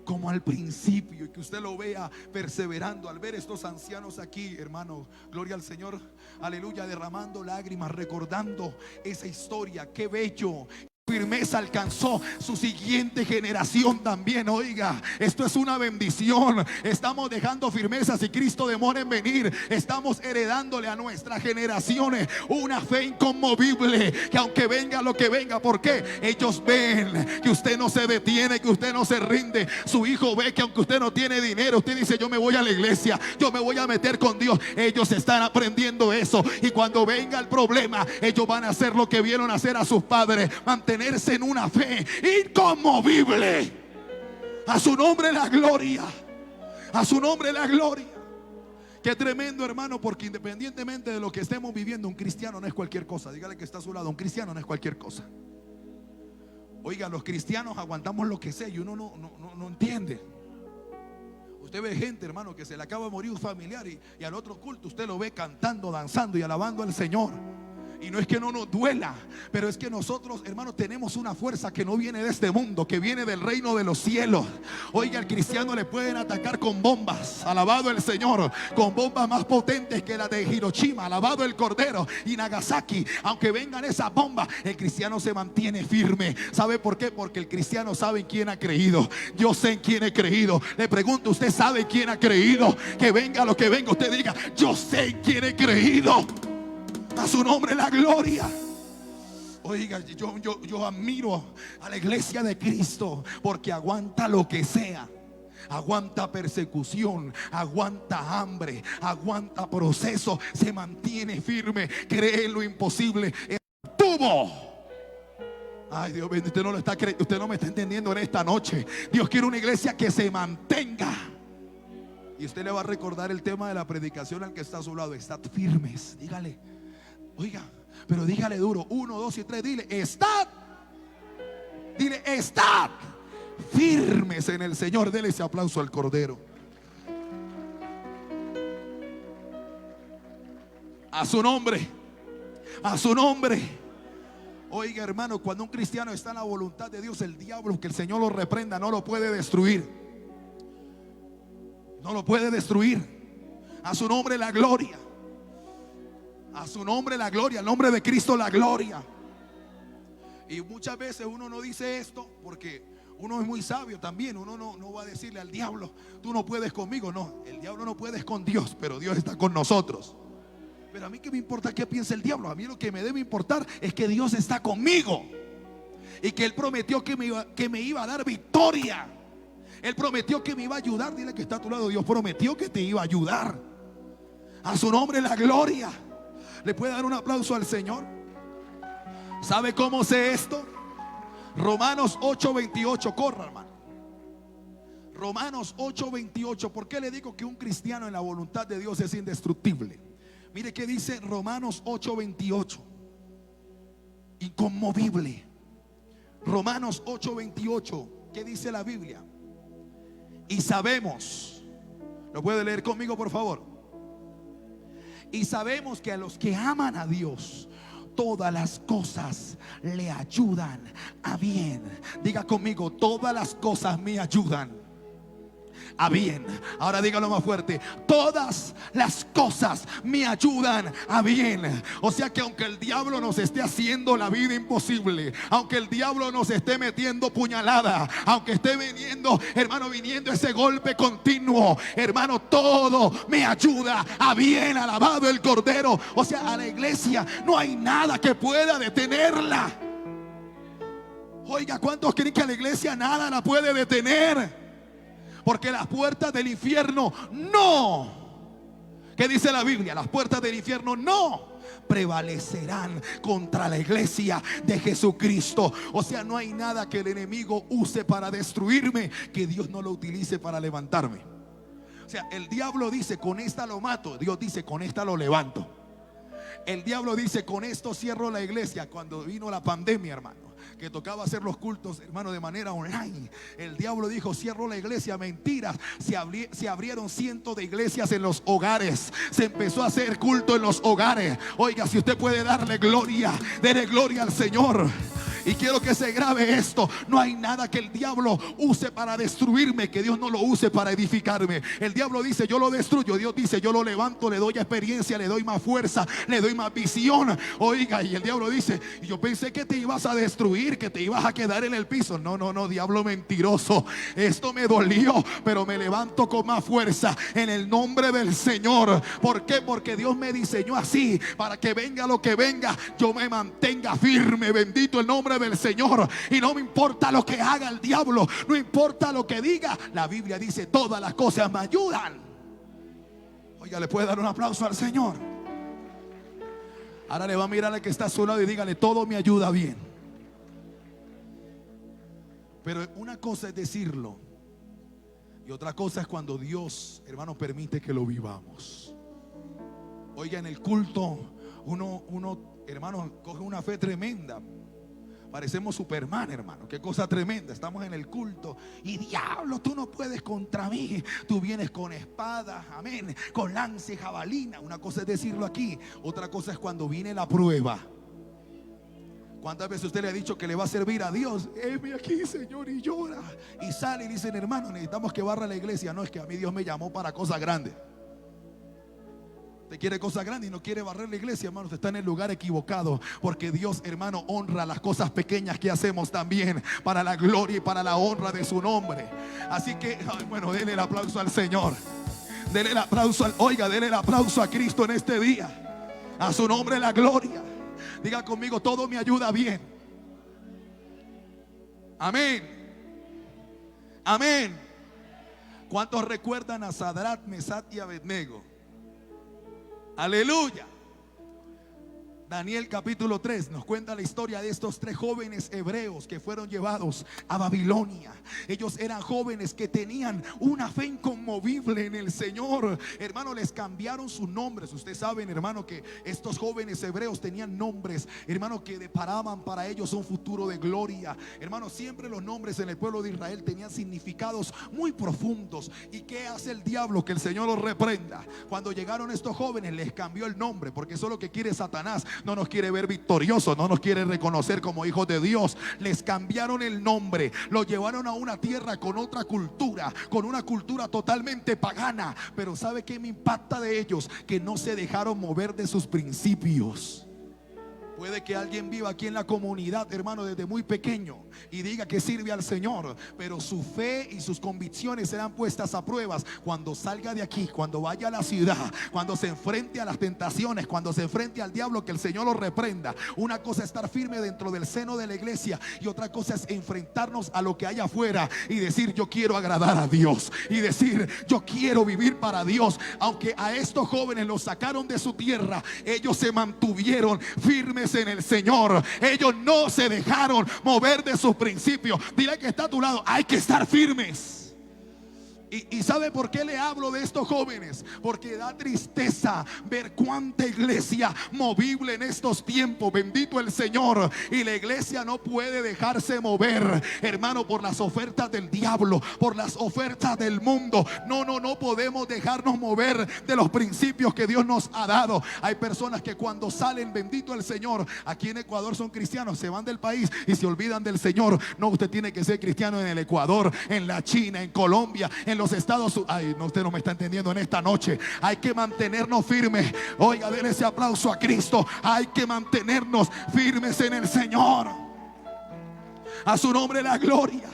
Speaker 1: como al principio, y que usted lo vea perseverando. Al ver estos ancianos aquí, hermano, gloria al Señor, aleluya, derramando lágrimas, recordando esa historia, qué bello. Firmeza alcanzó su siguiente generación también. Oiga, esto es una bendición. Estamos dejando firmeza. Si Cristo demora en venir, estamos heredándole a nuestras generaciones una fe inconmovible, que aunque venga lo que venga, ¿por qué? Ellos ven que usted no se detiene, que usted no se rinde. Su hijo ve que aunque usted no tiene dinero, usted dice: yo me voy a la iglesia, yo me voy a meter con Dios. Ellos están aprendiendo eso, y cuando venga el problema, ellos van a hacer lo que vieron hacer a sus padres: mantenerse en una fe inconmovible. A su nombre la gloria, a su nombre la gloria. Qué tremendo, hermano, porque independientemente de lo que estemos viviendo, un cristiano no es cualquier cosa. Dígale que está a su lado: un cristiano no es cualquier cosa. Oiga, los cristianos aguantamos lo que sea y uno no entiende. Usted ve gente, hermano, que se le acaba de morir un familiar y al otro culto usted lo ve cantando, danzando y alabando al Señor. Y no es que no nos duela, pero es que nosotros, hermanos, tenemos una fuerza que no viene de este mundo, que viene del reino de los cielos. Oiga, al cristiano le pueden atacar con bombas, alabado el Señor, con bombas más potentes que la de Hiroshima, alabado el Cordero, y Nagasaki. Aunque vengan esas bombas, el cristiano se mantiene firme. ¿Sabe por qué? Porque el cristiano sabe en quién ha creído. Yo sé en quién he creído. Le pregunto, ¿usted sabe en quién ha creído? Que venga lo que venga, usted diga, yo sé en quién he creído. A su nombre la gloria. Oiga, yo admiro a la iglesia de Cristo porque aguanta lo que sea. Aguanta persecución, aguanta hambre, aguanta proceso, se mantiene firme, cree en lo imposible. Estuvo. Ay, Dios mío, usted no lo está creyendo, usted no me está entendiendo en esta noche. Dios quiere una iglesia que se mantenga. Y usted le va a recordar el tema de la predicación al que está a su lado. Estad firmes, dígale. Oiga, pero dígale duro. 1, 2 y 3, dile, estad. Dile, estad firmes en el Señor. Dele ese aplauso al Cordero. A su nombre. A su nombre. Oiga, hermano, cuando un cristiano está en la voluntad de Dios, el diablo, que el Señor lo reprenda, no lo puede destruir. No lo puede destruir. A su nombre la gloria. A su nombre la gloria, al nombre de Cristo la gloria. Y muchas veces uno no dice esto porque uno es muy sabio también. Uno no va a decirle al diablo, tú no puedes conmigo. No, el diablo no puede con Dios, pero Dios está con nosotros. Pero a mí qué me importa qué piensa el diablo. A mí lo que me debe importar es que Dios está conmigo y que Él prometió que me iba a dar victoria. Él prometió que me iba a ayudar. Dile que está a tu lado, Dios prometió que te iba a ayudar. A su nombre la gloria. ¿Le puede dar un aplauso al Señor? ¿Sabe cómo sé esto? Romanos 8:28. Corra, hermano. Romanos 8:28. ¿Por qué le digo que un cristiano en la voluntad de Dios es indestructible? Mire qué dice Romanos 8:28. Inconmovible. Romanos 8:28. ¿Qué dice la Biblia? Y sabemos, ¿lo puede leer conmigo por favor? Y sabemos que a los que aman a Dios, todas las cosas le ayudan a bien. Diga conmigo, todas las cosas me ayudan a bien. Ahora dígalo más fuerte, todas las cosas me ayudan a bien. O sea que aunque el diablo nos esté haciendo la vida imposible, aunque el diablo nos esté metiendo puñalada, aunque esté viniendo, hermano, viniendo ese golpe continuo, hermano, todo me ayuda a bien. Alabado el Cordero. O sea, a la iglesia no hay nada que pueda detenerla. Oiga, ¿cuántos creen que a la iglesia nada la puede detener? Porque las puertas del infierno no. ¿Qué dice la Biblia? Las puertas del infierno no prevalecerán contra la iglesia de Jesucristo. O sea, no hay nada que el enemigo use para destruirme que Dios no lo utilice para levantarme. O sea, el diablo dice, con esta lo mato. Dios dice, con esta lo levanto. El diablo dice, con esto cierro la iglesia. Cuando vino la pandemia, hermano, que tocaba hacer los cultos, hermano, de manera online, el diablo dijo, cierro la iglesia. Mentiras. Se abrieron cientos de iglesias en los hogares. Se empezó a hacer culto en los hogares. Oiga, si usted puede darle gloria, dele gloria al Señor. Y quiero que se grabe esto: no hay nada que el diablo use para destruirme que Dios no lo use para edificarme. El diablo dice, yo lo destruyo. Dios dice, yo lo levanto, le doy experiencia, le doy más fuerza, le doy más visión. Oiga, y el diablo dice, yo pensé que te ibas a destruir, que te ibas a quedar en el piso. No, diablo mentiroso. Esto me dolió, pero me levanto con más fuerza en el nombre del Señor. ¿Por qué? Porque Dios me diseñó así, para que venga lo que venga, yo me mantenga firme. Bendito el nombre del Señor. Y no me importa lo que haga el diablo, no importa lo que diga. La Biblia dice, todas las cosas me ayudan. Oiga, le puede dar un aplauso al Señor. Ahora le va a mirar al que está a su lado y dígale, todo me ayuda bien. Pero una cosa es decirlo y otra cosa es cuando Dios, hermano, permite que lo vivamos. Oiga, en el culto uno, hermano, coge una fe tremenda. Parecemos Superman, hermano. Qué cosa tremenda. Estamos en el culto y diablo, tú no puedes contra mí. Tú vienes con espada, amén, con lanza y jabalina. Una cosa es decirlo aquí, otra cosa es cuando viene la prueba. ¿Cuántas veces usted le ha dicho que le va a servir a Dios? Heme aquí, Señor, y llora. Y sale y dicen, hermano, necesitamos que barra la iglesia. No, es que a mí Dios me llamó para cosas grandes. Usted quiere cosas grandes y no quiere barrer la iglesia, hermano. Usted está en el lugar equivocado. Porque Dios, hermano, honra las cosas pequeñas que hacemos también, para la gloria y para la honra de su nombre. Así que, bueno, denle el aplauso al Señor. Denle el aplauso denle el aplauso a Cristo en este día. A su nombre la gloria. Diga conmigo, todo me ayuda bien. Amén. Amén. ¿Cuántos recuerdan a Sadrach, Mesach y Abednego? Aleluya. Daniel capítulo 3 nos cuenta la historia de estos 3 jóvenes hebreos que fueron llevados a Babilonia. Ellos eran jóvenes que tenían una fe inconmovible en el Señor. Hermano, les cambiaron sus nombres. Ustedes saben, hermano, que estos jóvenes hebreos tenían nombres, hermano, que deparaban para ellos un futuro de gloria. Hermano, siempre los nombres en el pueblo de Israel tenían significados muy profundos. ¿Y qué hace el diablo? Que el Señor los reprenda. Cuando llegaron estos jóvenes, les cambió el nombre, porque eso es lo que quiere Satanás. No nos quiere ver victoriosos, no nos quiere reconocer como hijos de Dios. Les cambiaron el nombre, los llevaron a una tierra con otra cultura, con una cultura totalmente pagana. Pero ¿sabe qué me impacta de ellos? Que no se dejaron mover de sus principios. Puede que alguien viva aquí en la comunidad, hermano, desde muy pequeño y diga que sirve al Señor, pero su fe y sus convicciones serán puestas a pruebas cuando salga de aquí, cuando vaya a la ciudad, cuando se enfrente a las tentaciones, cuando se enfrente al diablo. Que el Señor lo reprenda. Una cosa es estar firme dentro del seno de la iglesia y otra cosa es enfrentarnos a lo que hay afuera y decir, yo quiero agradar a Dios, y decir, yo quiero vivir para Dios. Aunque a estos jóvenes los sacaron de su tierra, ellos se mantuvieron firmes en el Señor. Ellos no se dejaron mover de sus principios. Dile que está a tu lado, hay que estar firmes. Y ¿sabe por qué le hablo de estos jóvenes? Porque da tristeza ver cuánta iglesia movible en estos tiempos. Bendito el Señor. Y la iglesia no puede dejarse mover, hermano, por las ofertas del diablo, por las ofertas del mundo. No podemos dejarnos mover de los principios que Dios nos ha dado. Hay personas que cuando salen, bendito el Señor, aquí en Ecuador son cristianos, se van del país y se olvidan del Señor. No, usted tiene que ser cristiano en el Ecuador, en la China, en Colombia, en los Estados Unidos. Ay, no, usted no me está entendiendo en esta noche. Hay que mantenernos firmes. Oiga, denle ese aplauso a Cristo. Hay que mantenernos firmes en el Señor. A su nombre la gloria.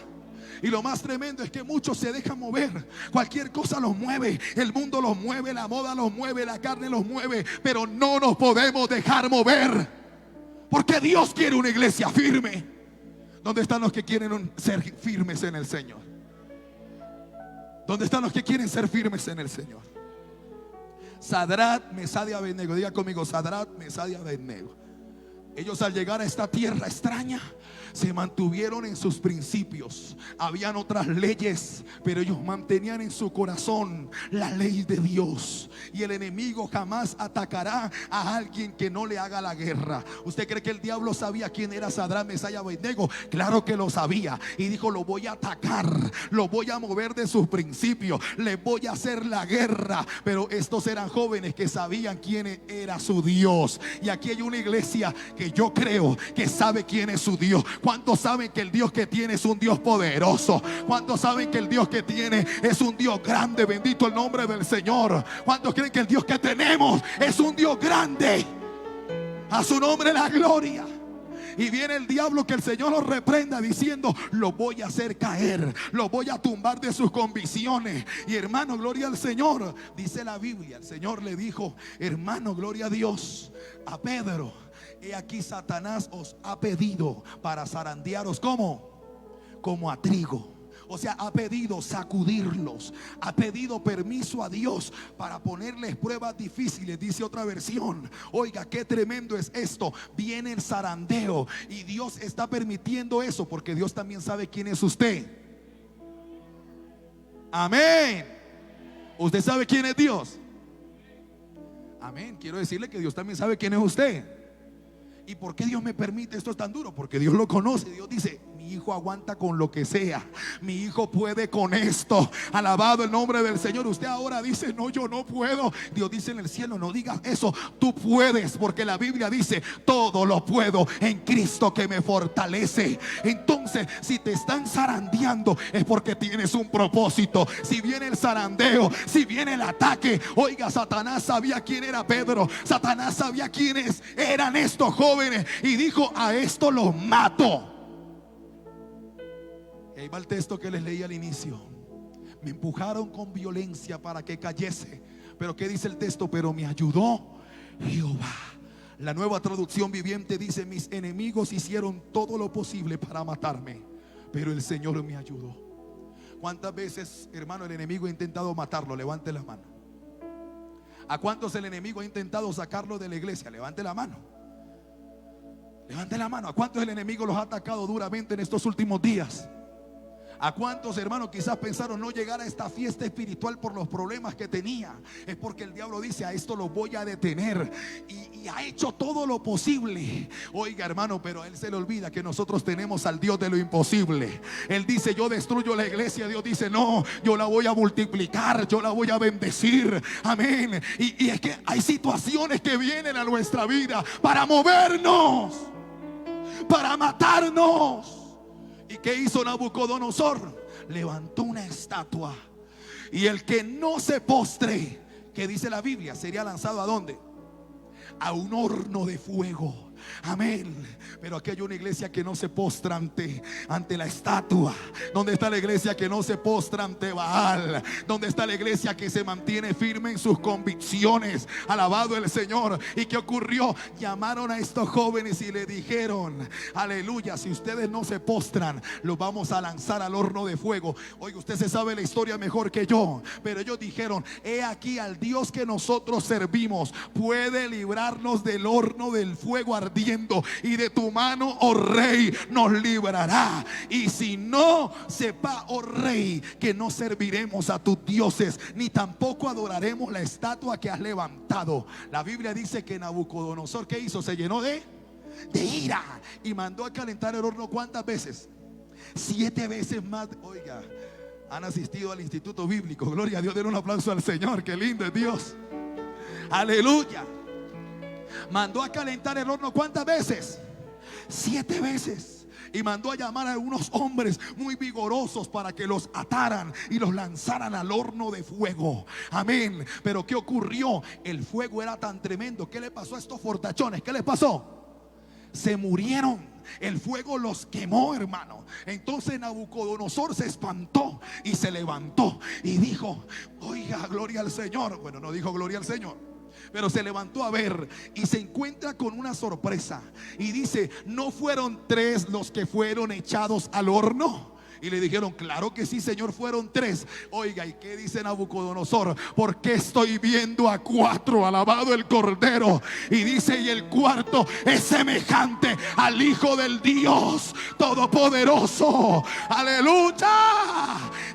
Speaker 1: Y lo más tremendo es que muchos se dejan mover. Cualquier cosa los mueve. El mundo los mueve, la moda los mueve, la carne los mueve. Pero no nos podemos dejar mover, porque Dios quiere una iglesia firme. ¿Dónde están los que quieren ser firmes en el Señor? ¿Dónde están los que quieren ser firmes en el Señor? Sadrach, Mesach y Abednego. Diga conmigo, Sadrach, Mesach y Abednego. Ellos al llegar a esta tierra extraña se mantuvieron en sus principios. Habían otras leyes, pero ellos mantenían en su corazón la ley de Dios. Y el enemigo jamás atacará a alguien que no le haga la guerra. ¿Usted cree que el diablo sabía quién era Sadrach, Mesach y Abednego? Claro que lo sabía. Y dijo, lo voy a atacar, lo voy a mover de sus principios, le voy a hacer la guerra. Pero estos eran jóvenes que sabían quién era su Dios. Y aquí hay una iglesia que yo creo que sabe quién es su Dios. ¿Cuántos saben que el Dios que tiene es un Dios poderoso? ¿Cuántos saben que el Dios que tiene es un Dios grande? Bendito el nombre del Señor. ¿Cuántos creen que el Dios que tenemos es un Dios grande? A su nombre la gloria. Y viene el diablo, que el Señor lo reprenda, diciendo, lo voy a hacer caer, lo voy a tumbar de sus convicciones. Y hermano, gloria al Señor. Dice la Biblia, el Señor le dijo, hermano, gloria a Dios, a Pedro: he aquí Satanás os ha pedido para zarandearos como a trigo. O sea, ha pedido sacudirlos, ha pedido permiso a Dios para ponerles pruebas difíciles. Dice otra versión. Oiga, qué tremendo es esto. Viene el zarandeo y Dios está permitiendo eso porque Dios también sabe quién es usted. Amén. ¿Usted sabe quién es Dios? Amén. Quiero decirle que Dios también sabe quién es usted. ¿Y por qué Dios me permite esto tan duro? Porque Dios lo conoce. Dios dice, mi hijo aguanta con lo que sea, mi hijo puede con esto. Alabado el nombre del Señor. Usted ahora dice, no, yo no puedo. Dios dice en el cielo, no digas eso, tú puedes, porque la Biblia dice, todo lo puedo en Cristo que me fortalece. Entonces, si te están zarandeando, es porque tienes un propósito. Si viene el zarandeo, si viene el ataque, oiga, Satanás sabía quién era Pedro, Satanás sabía quiénes eran estos jóvenes, y dijo, a esto los mato. Y ahí va el texto que les leí al inicio. Me empujaron con violencia para que cayese, pero ¿qué dice el texto? Pero me ayudó Jehová. La Nueva Traducción Viviente dice, mis enemigos hicieron todo lo posible para matarme, pero el Señor me ayudó. ¿Cuántas veces, hermano, el enemigo ha intentado matarlo? Levante la mano. ¿A cuántos el enemigo ha intentado sacarlo de la iglesia? Levante la mano. Levante la mano. ¿A cuántos el enemigo los ha atacado duramente en estos últimos días? ¿A cuántos, hermanos, quizás pensaron no llegar a esta fiesta espiritual por los problemas que tenía? Es porque el diablo dice, a esto lo voy a detener, y ha hecho todo lo posible. Oiga, hermano, pero a él se le olvida que nosotros tenemos al Dios de lo imposible. Él dice, yo destruyo la iglesia. Dios dice, no, yo la voy a multiplicar, yo la voy a bendecir. Amén. Y es que hay situaciones que vienen a nuestra vida para movernos, para matarnos. ¿Y qué hizo Nabucodonosor? Levantó una estatua, y el que no se postre, que dice la Biblia, sería lanzado ¿a dónde? A un horno de fuego. Amén. Pero aquí hay una iglesia que no se postra ante la estatua. ¿Dónde está la iglesia que no se postra ante Baal? ¿Dónde está la iglesia que se mantiene firme en sus convicciones? Alabado el Señor. ¿Y qué ocurrió? Llamaron a estos jóvenes y le dijeron, aleluya, si ustedes no se postran, los vamos a lanzar al horno de fuego. Oiga, usted se sabe la historia mejor que yo, pero ellos dijeron, he aquí al Dios que nosotros servimos puede librarnos del horno del fuego ardiendo, y de tu mano, oh rey, nos librará. Y si no, sepa, oh rey, que no serviremos a tus dioses, ni tampoco adoraremos la estatua que has levantado. La Biblia dice que Nabucodonosor, ¿qué hizo? Se llenó de ira y mandó a calentar el horno. ¿Cuántas veces? 7 veces más. Oiga, han asistido al instituto bíblico, gloria a Dios, den un aplauso al Señor, qué lindo es Dios, aleluya. Mandó a calentar el horno, ¿cuántas veces? 7 veces. Y mandó a llamar a unos hombres muy vigorosos para que los ataran y los lanzaran al horno de fuego. Amén. Pero ¿qué ocurrió? El fuego era tan tremendo. ¿Qué le pasó a estos fortachones? ¿Qué les pasó? Se murieron. El fuego los quemó, hermano. Entonces Nabucodonosor se espantó y se levantó y dijo, oiga, gloria al Señor. Bueno, no dijo gloria al Señor, pero se levantó a ver y se encuentra con una sorpresa. Y dice, ¿no fueron 3 los que fueron echados al horno? Y le dijeron, claro que sí, Señor, fueron 3. Oiga, ¿y qué dice Nabucodonosor? Porque estoy viendo a 4, alabado el Cordero. Y dice, y el cuarto es semejante al Hijo del Dios Todopoderoso. Aleluya.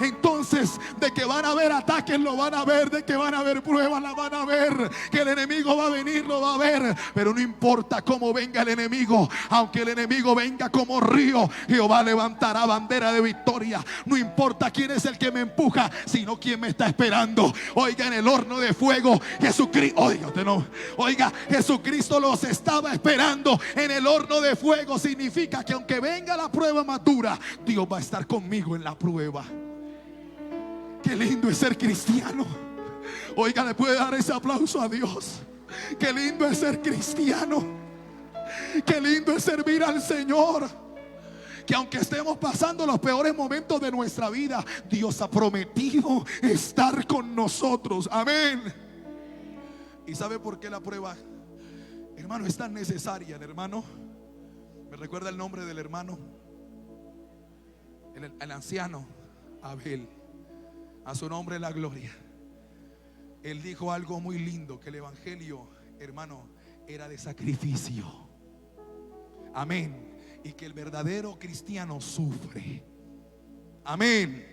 Speaker 1: Entonces, de que van a haber ataques, lo van a ver. De que van a haber pruebas, la van a ver. Que el enemigo va a venir, lo va a ver. Pero no importa cómo venga el enemigo, aunque el enemigo venga como río, Jehová levantará bandera de victoria. No importa quién es el que me empuja, sino quién me está esperando. Oiga, en el horno de fuego, Jesucristo, oiga, Jesucristo los estaba esperando en el horno de fuego. Significa que aunque venga la prueba más dura, Dios va a estar conmigo en la prueba. Qué lindo es ser cristiano. Oiga, le puede dar ese aplauso a Dios. Qué lindo es ser cristiano. Qué lindo es servir al Señor. Que aunque estemos pasando los peores momentos de nuestra vida, Dios ha prometido estar con nosotros. Amén. ¿Y sabe por qué la prueba, hermano, es tan necesaria? El hermano, ¿me recuerda el nombre del hermano? El anciano Abel, a su nombre la gloria. Él dijo algo muy lindo, que el evangelio, hermano, era de sacrificio. Amén. Y que el verdadero cristiano sufre. Amén.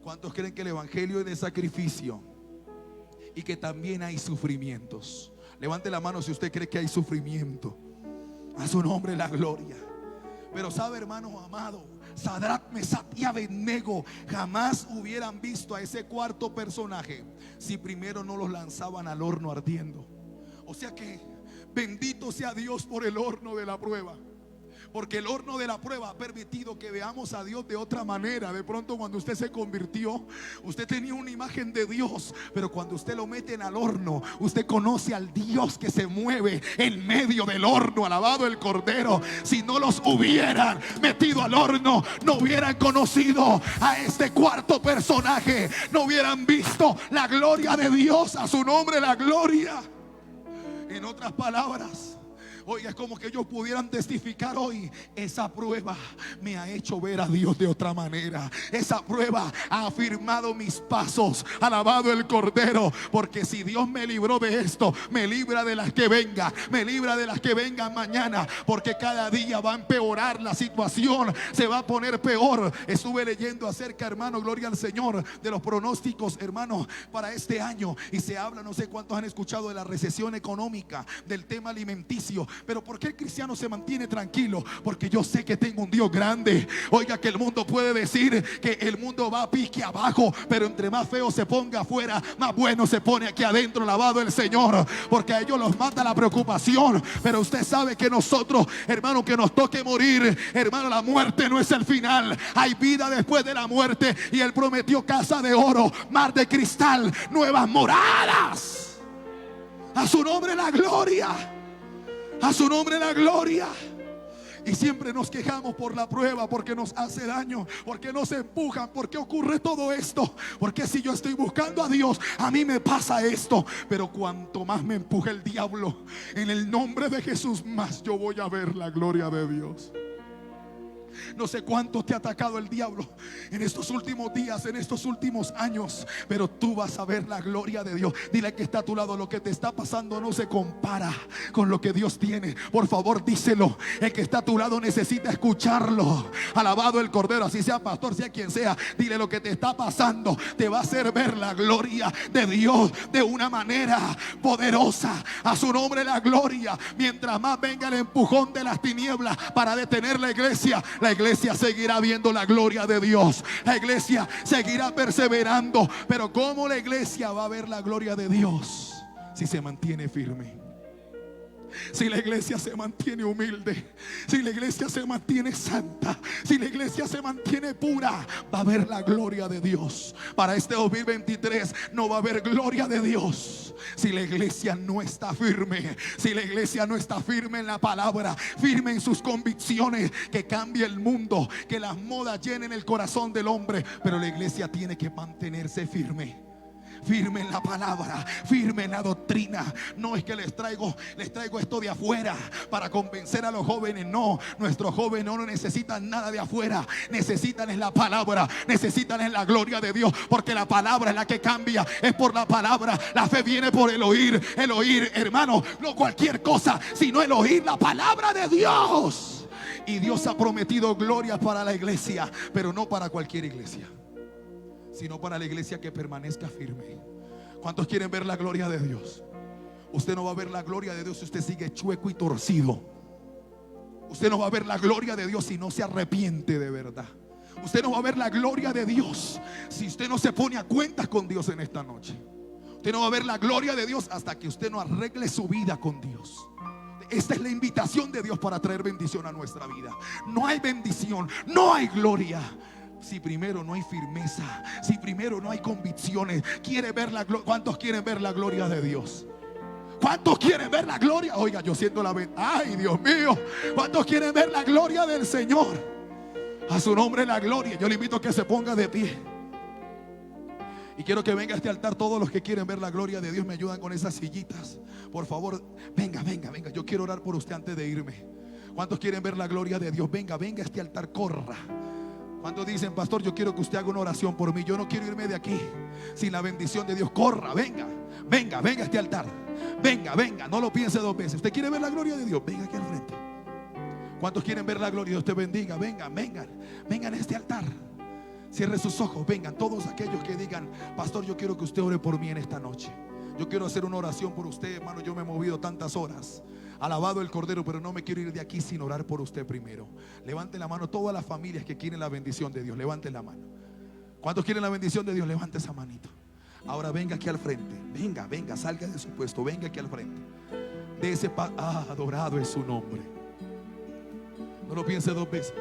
Speaker 1: ¿Cuántos creen que el evangelio es de sacrificio? Y que también hay sufrimientos. Levante la mano si usted cree que hay sufrimiento. A su nombre la gloria. Pero sabe, hermano amado, Sadrach, Mesach y Abednego jamás hubieran visto a ese cuarto personaje si primero no los lanzaban al horno ardiendo. O sea que bendito sea Dios por el horno de la prueba, porque el horno de la prueba ha permitido que veamos a Dios de otra manera. De pronto cuando usted se convirtió, usted tenía una imagen de Dios, pero cuando usted lo meten al horno, usted conoce al Dios que se mueve en medio del horno. Alabado el Cordero. Si no los hubieran metido al horno, no hubieran conocido a este cuarto personaje, no hubieran visto la gloria de Dios. A su nombre la gloria. En otras palabras, oiga, es como que ellos pudieran testificar hoy: esa prueba me ha hecho ver a Dios de otra manera. Esa prueba ha afirmado mis pasos. Alabado el Cordero. Porque si Dios me libró de esto, me libra de las que vengan. Me libra de las que vengan mañana. Porque cada día va a empeorar la situación, se va a poner peor. Estuve leyendo acerca, hermano, gloria al Señor, de los pronósticos, hermano, para este año. Y se habla, no sé cuántos han escuchado de la recesión económica, del tema alimenticio. Pero ¿por qué el cristiano se mantiene tranquilo? Porque yo sé que tengo un Dios grande. Oiga, que el mundo puede decir que el mundo va a pique abajo, pero entre más feo se ponga afuera, más bueno se pone aquí adentro. Alabado el Señor. Porque a ellos los mata la preocupación, pero usted sabe que nosotros, hermano, que nos toque morir, hermano, la muerte no es el final. Hay vida después de la muerte. Y Él prometió casa de oro, mar de cristal, nuevas moradas. A su nombre la gloria. A su nombre la gloria. Y siempre nos quejamos por la prueba, porque nos hace daño, porque nos empujan, porque ocurre todo esto, porque si yo estoy buscando a Dios, a mí me pasa esto. Pero cuanto más me empuja el diablo, en el nombre de Jesús, más yo voy a ver la gloria de Dios. No sé cuánto te ha atacado el diablo en estos últimos días, en estos últimos años, pero tú vas a ver la gloria de Dios. Dile que está a tu lado: lo que te está pasando no se compara con lo que Dios tiene. Por favor, díselo. El que está a tu lado necesita escucharlo. Alabado el Cordero. Así sea pastor, sea quien sea, dile: lo que te está pasando te va a hacer ver la gloria de Dios de una manera poderosa. A su nombre la gloria. Mientras más venga el empujón de las tinieblas para detener la iglesia seguirá viendo la gloria de Dios. La iglesia seguirá perseverando. Pero ¿cómo la iglesia va a ver la gloria de Dios? Si se mantiene firme, si la iglesia se mantiene humilde, si la iglesia se mantiene santa, si la iglesia se mantiene pura, va a haber la gloria de Dios. Para este 2023 no va a haber gloria de Dios si la iglesia no está firme. Si la iglesia no está firme en la palabra, firme en sus convicciones. Que cambie el mundo, que las modas llenen el corazón del hombre, pero la iglesia tiene que mantenerse firme. Firme en la palabra, firme en la doctrina. No es que les traigo esto de afuera para convencer a los jóvenes. No, nuestros jóvenes no necesitan nada de afuera. Necesitan es la palabra, necesitan es la gloria de Dios. Porque la palabra es la que cambia, es por la palabra. La fe viene por el oír, hermano, no cualquier cosa, sino el oír la palabra de Dios. Y Dios ha prometido gloria para la iglesia, pero no para cualquier iglesia, sino para la iglesia que permanezca firme. ¿Cuántos quieren ver la gloria de Dios? Usted no va a ver la gloria de Dios si usted sigue chueco y torcido. Usted no va a ver la gloria de Dios si no se arrepiente de verdad. Usted no va a ver la gloria de Dios si usted no se pone a cuentas con Dios en esta noche. Usted no va a ver la gloria de Dios hasta que usted no arregle su vida con Dios. Esta es la invitación de Dios para traer bendición a nuestra vida. No hay bendición, no hay gloria si primero no hay firmeza, si primero no hay convicciones. ¿Quiere ver la gloria? ¿Cuántos quieren ver la gloria de Dios? ¿Cuántos quieren ver la gloria? Oiga, yo siento la ay, Dios mío. ¿Cuántos quieren ver la gloria del Señor? A su nombre la gloria. Yo le invito a que se ponga de pie. Y quiero que venga a este altar todos los que quieren ver la gloria de Dios. Me ayudan con esas sillitas. Por favor, venga. Yo quiero orar por usted antes de irme. ¿Cuántos quieren ver la gloria de Dios? Venga a este altar, corra. ¿Cuántos dicen: pastor, yo quiero que usted haga una oración por mí? Yo no quiero irme de aquí sin la bendición de Dios. Corra, venga a este altar. Venga, no lo piense dos veces. ¿Usted quiere ver la gloria de Dios? Venga aquí al frente. ¿Cuántos quieren ver la gloria? Dios te bendiga. Vengan a este altar. Cierre sus ojos. Vengan todos aquellos que digan: pastor, yo quiero que usted ore por mí en esta noche. Yo quiero hacer una oración por usted, hermano. Yo me he movido tantas horas Alabado el Cordero, pero no me quiero ir de aquí sin orar por usted primero. Levante la mano todas las familias que quieren la bendición de Dios. Levante la mano. ¿Cuántos quieren la bendición de Dios? Levante esa manito. Ahora venga aquí al frente. Venga, venga, salga de su puesto. Venga aquí al frente. De ese adorado es su nombre. No lo piense dos veces.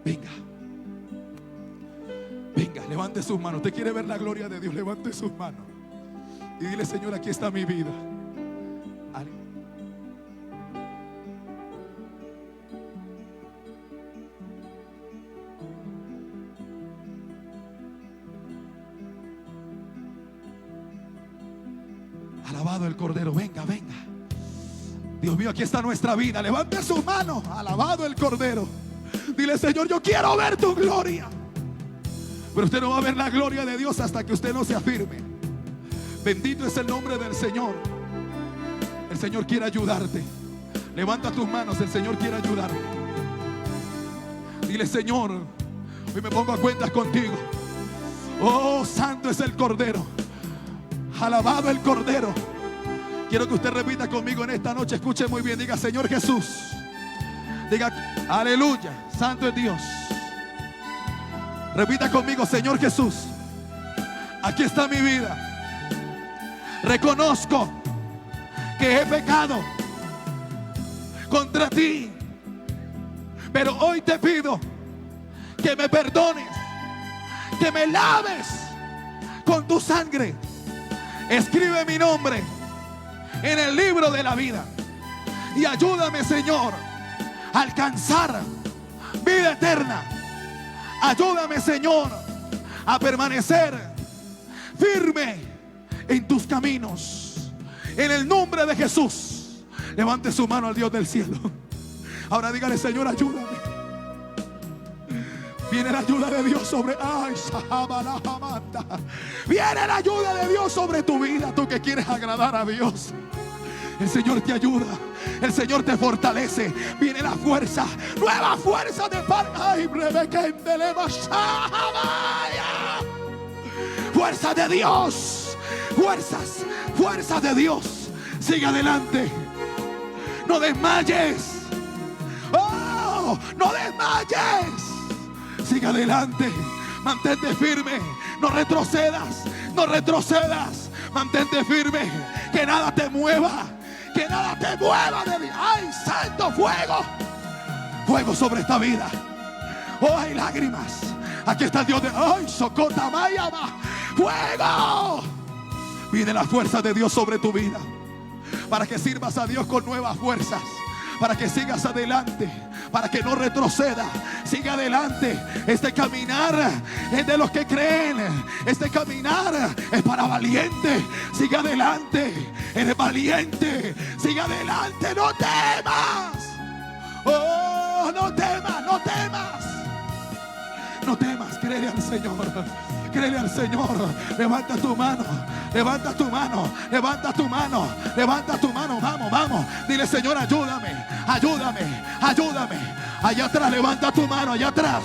Speaker 1: Venga. Venga, levante sus manos. Usted quiere ver la gloria de Dios, levante sus manos y dile: Señor, aquí está mi vida. Alabado el Cordero. Venga, venga. Dios mío, aquí está nuestra vida. Levante sus manos. Alabado el Cordero. Dile: Señor, yo quiero ver tu gloria. Pero usted no va a ver la gloria de Dios hasta que usted no se afirme. Bendito es el nombre del Señor. El Señor quiere ayudarte. Levanta tus manos, el Señor quiere ayudarte. Dile: Señor, hoy me pongo a cuentas contigo. Oh, santo es el Cordero. Alabado el Cordero. Quiero que usted repita conmigo en esta noche. Escuche muy bien, diga: Señor Jesús. Diga: aleluya, santo es Dios. Repita conmigo: Señor Jesús, aquí está mi vida. Reconozco que he pecado contra ti, pero hoy te pido que me perdones, que me laves con tu sangre. Escribe mi nombre en el libro de la vida y ayúdame, Señor, a alcanzar vida eterna. Ayúdame, Señor, a permanecer firme en tus caminos. En el nombre de Jesús. Levante su mano al Dios del cielo. Ahora dígale: Señor, ayúdame. Viene la ayuda de Dios sobre... Ay, viene la ayuda de Dios sobre tu vida. Tú que quieres agradar a Dios, el Señor te ayuda. El Señor te fortalece. Viene la fuerza, nueva fuerza de parte. Ay, fuerza de Dios. Fuerzas de Dios. Sigue adelante. No desmayes. Oh, no desmayes. Sigue adelante. Mantente firme. No retrocedas. No retrocedas. Mantente firme. Que nada te mueva. Que nada te mueva de mí. ¡Ay, santo fuego! Fuego sobre esta vida. ¡Oh, hay lágrimas! Aquí está el Dios de... ¡Ay, Socota Mayama! ¡Fuego! Viene la fuerza de Dios sobre tu vida. Para que sirvas a Dios con nuevas fuerzas. Para que sigas adelante. Para que no retroceda. Siga adelante. Este caminar es de los que creen. Este caminar es para valientes. Siga adelante. Eres valiente. Siga adelante. No temas. Oh, no temas. No temas. No temas. Créele al Señor. Créele al Señor. Levanta tu mano. Levanta tu mano. Levanta tu mano. Levanta tu mano. Vamos, vamos. Dile: Señor, ayúdame. Ayúdame. Ayúdame. Allá atrás, levanta tu mano. Allá atrás.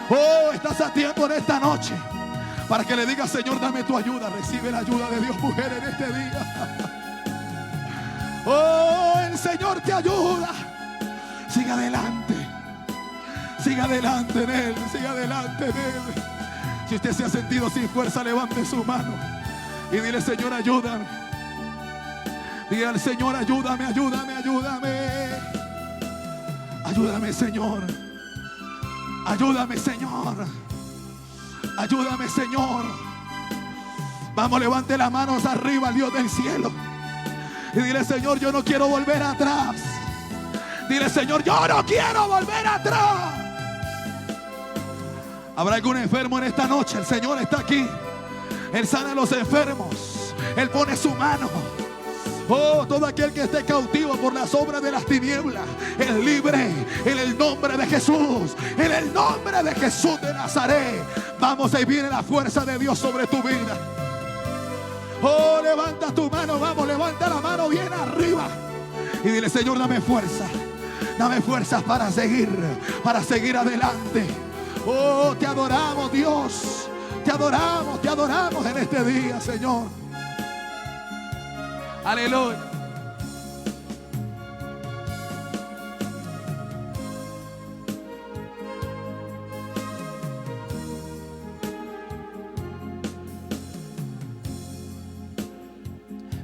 Speaker 1: Oh, estás a tiempo en esta noche para que le digas: Señor, dame tu ayuda. Recibe la ayuda de Dios, mujer, en este día. Oh, el Señor te ayuda. Sigue adelante. Sigue adelante en Él. Sigue adelante en Él. Si usted se ha sentido sin fuerza, levante su mano y dile: Señor, ayúdame. Dile al Señor: ayúdame, ayúdame, ayúdame. Ayúdame, Señor. Ayúdame, Señor. Ayúdame, Señor. Vamos, levante las manos arriba al Dios del cielo y dile: Señor, yo no quiero volver atrás. Dile: Señor, yo no quiero volver atrás. ¿Habrá algún enfermo en esta noche? El Señor está aquí. Él sana a los enfermos. Él pone su mano. Oh, todo aquel que esté cautivo por las obras de las tinieblas, es libre en el nombre de Jesús. En el nombre de Jesús de Nazaret. Vamos, ahí viene la fuerza de Dios sobre tu vida. Oh, levanta tu mano. Vamos, levanta la mano bien arriba y dile: Señor, dame fuerza. Dame fuerzas para seguir adelante. Oh, te adoramos, Dios. te adoramos en este día, Señor. Aleluya.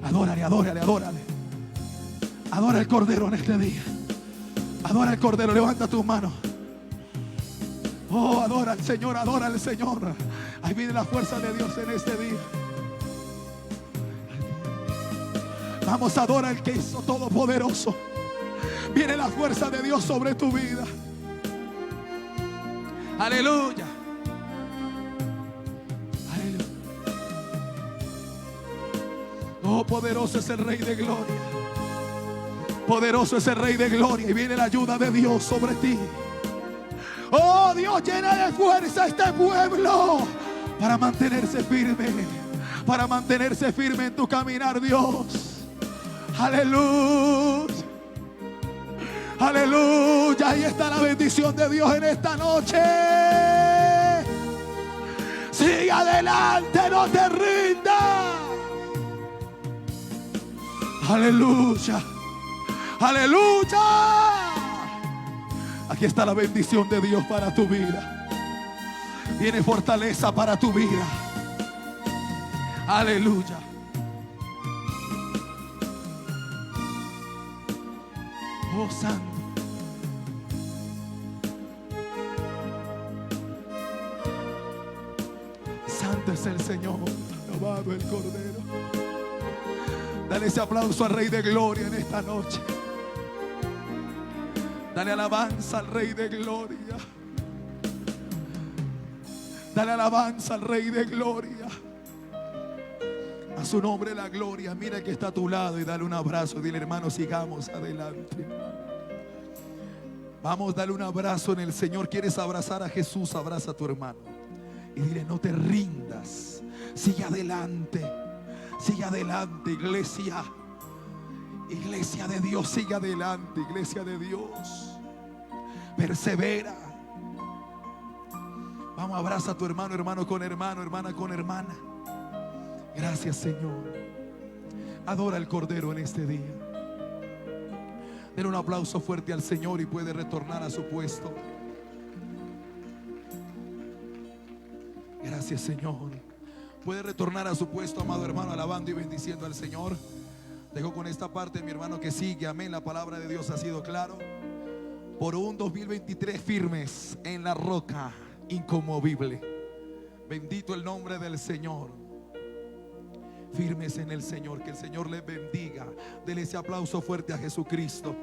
Speaker 1: Adórale, adórale, adórale. Adora al Cordero en este día. Adora al Cordero, levanta tus manos. Oh, adora al Señor, adora al Señor. Ahí viene la fuerza de Dios en este día. Vamos, adora al que hizo todopoderoso. Viene la fuerza de Dios sobre tu vida. Aleluya. Aleluya. Oh, poderoso es el Rey de Gloria. Poderoso es el Rey de Gloria. Y viene la ayuda de Dios sobre ti. Oh, Dios, llena de fuerza a este pueblo para mantenerse firme. Para mantenerse firme en tu caminar, Dios. Aleluya. Aleluya. Ahí está la bendición de Dios en esta noche. Sigue adelante, no te rindas. Aleluya. Aleluya. Aquí está la bendición de Dios para tu vida. Viene fortaleza para tu vida. Aleluya. Oh, Santo. Santo es el Señor. Alabado el Cordero. Dale ese aplauso al Rey de Gloria en esta noche. Dale alabanza al Rey de Gloria. Dale alabanza al Rey de Gloria. A su nombre la gloria. Mira que está a tu lado y dale un abrazo. Dile, hermano, sigamos adelante. Vamos, dale un abrazo en el Señor. ¿Quieres abrazar a Jesús? Abraza a tu hermano y dile, no te rindas. Sigue adelante. Sigue adelante, iglesia. Iglesia de Dios, sigue adelante. Iglesia de Dios, persevera. Vamos, abraza a tu hermano, hermano con hermano, hermana con hermana. Gracias, Señor. Adora al Cordero en este día. Denle un aplauso fuerte al Señor y puede retornar a su puesto. Gracias, Señor. Puede retornar a su puesto, amado hermano, alabando y bendiciendo al Señor. Dejo con esta parte, mi hermano, que sigue. Amén. La palabra de Dios ha sido claro. Por un 2023 firmes en la roca inconmovible. Bendito el nombre del Señor. Firmes en el Señor. Que el Señor les bendiga. Dele ese aplauso fuerte a Jesucristo.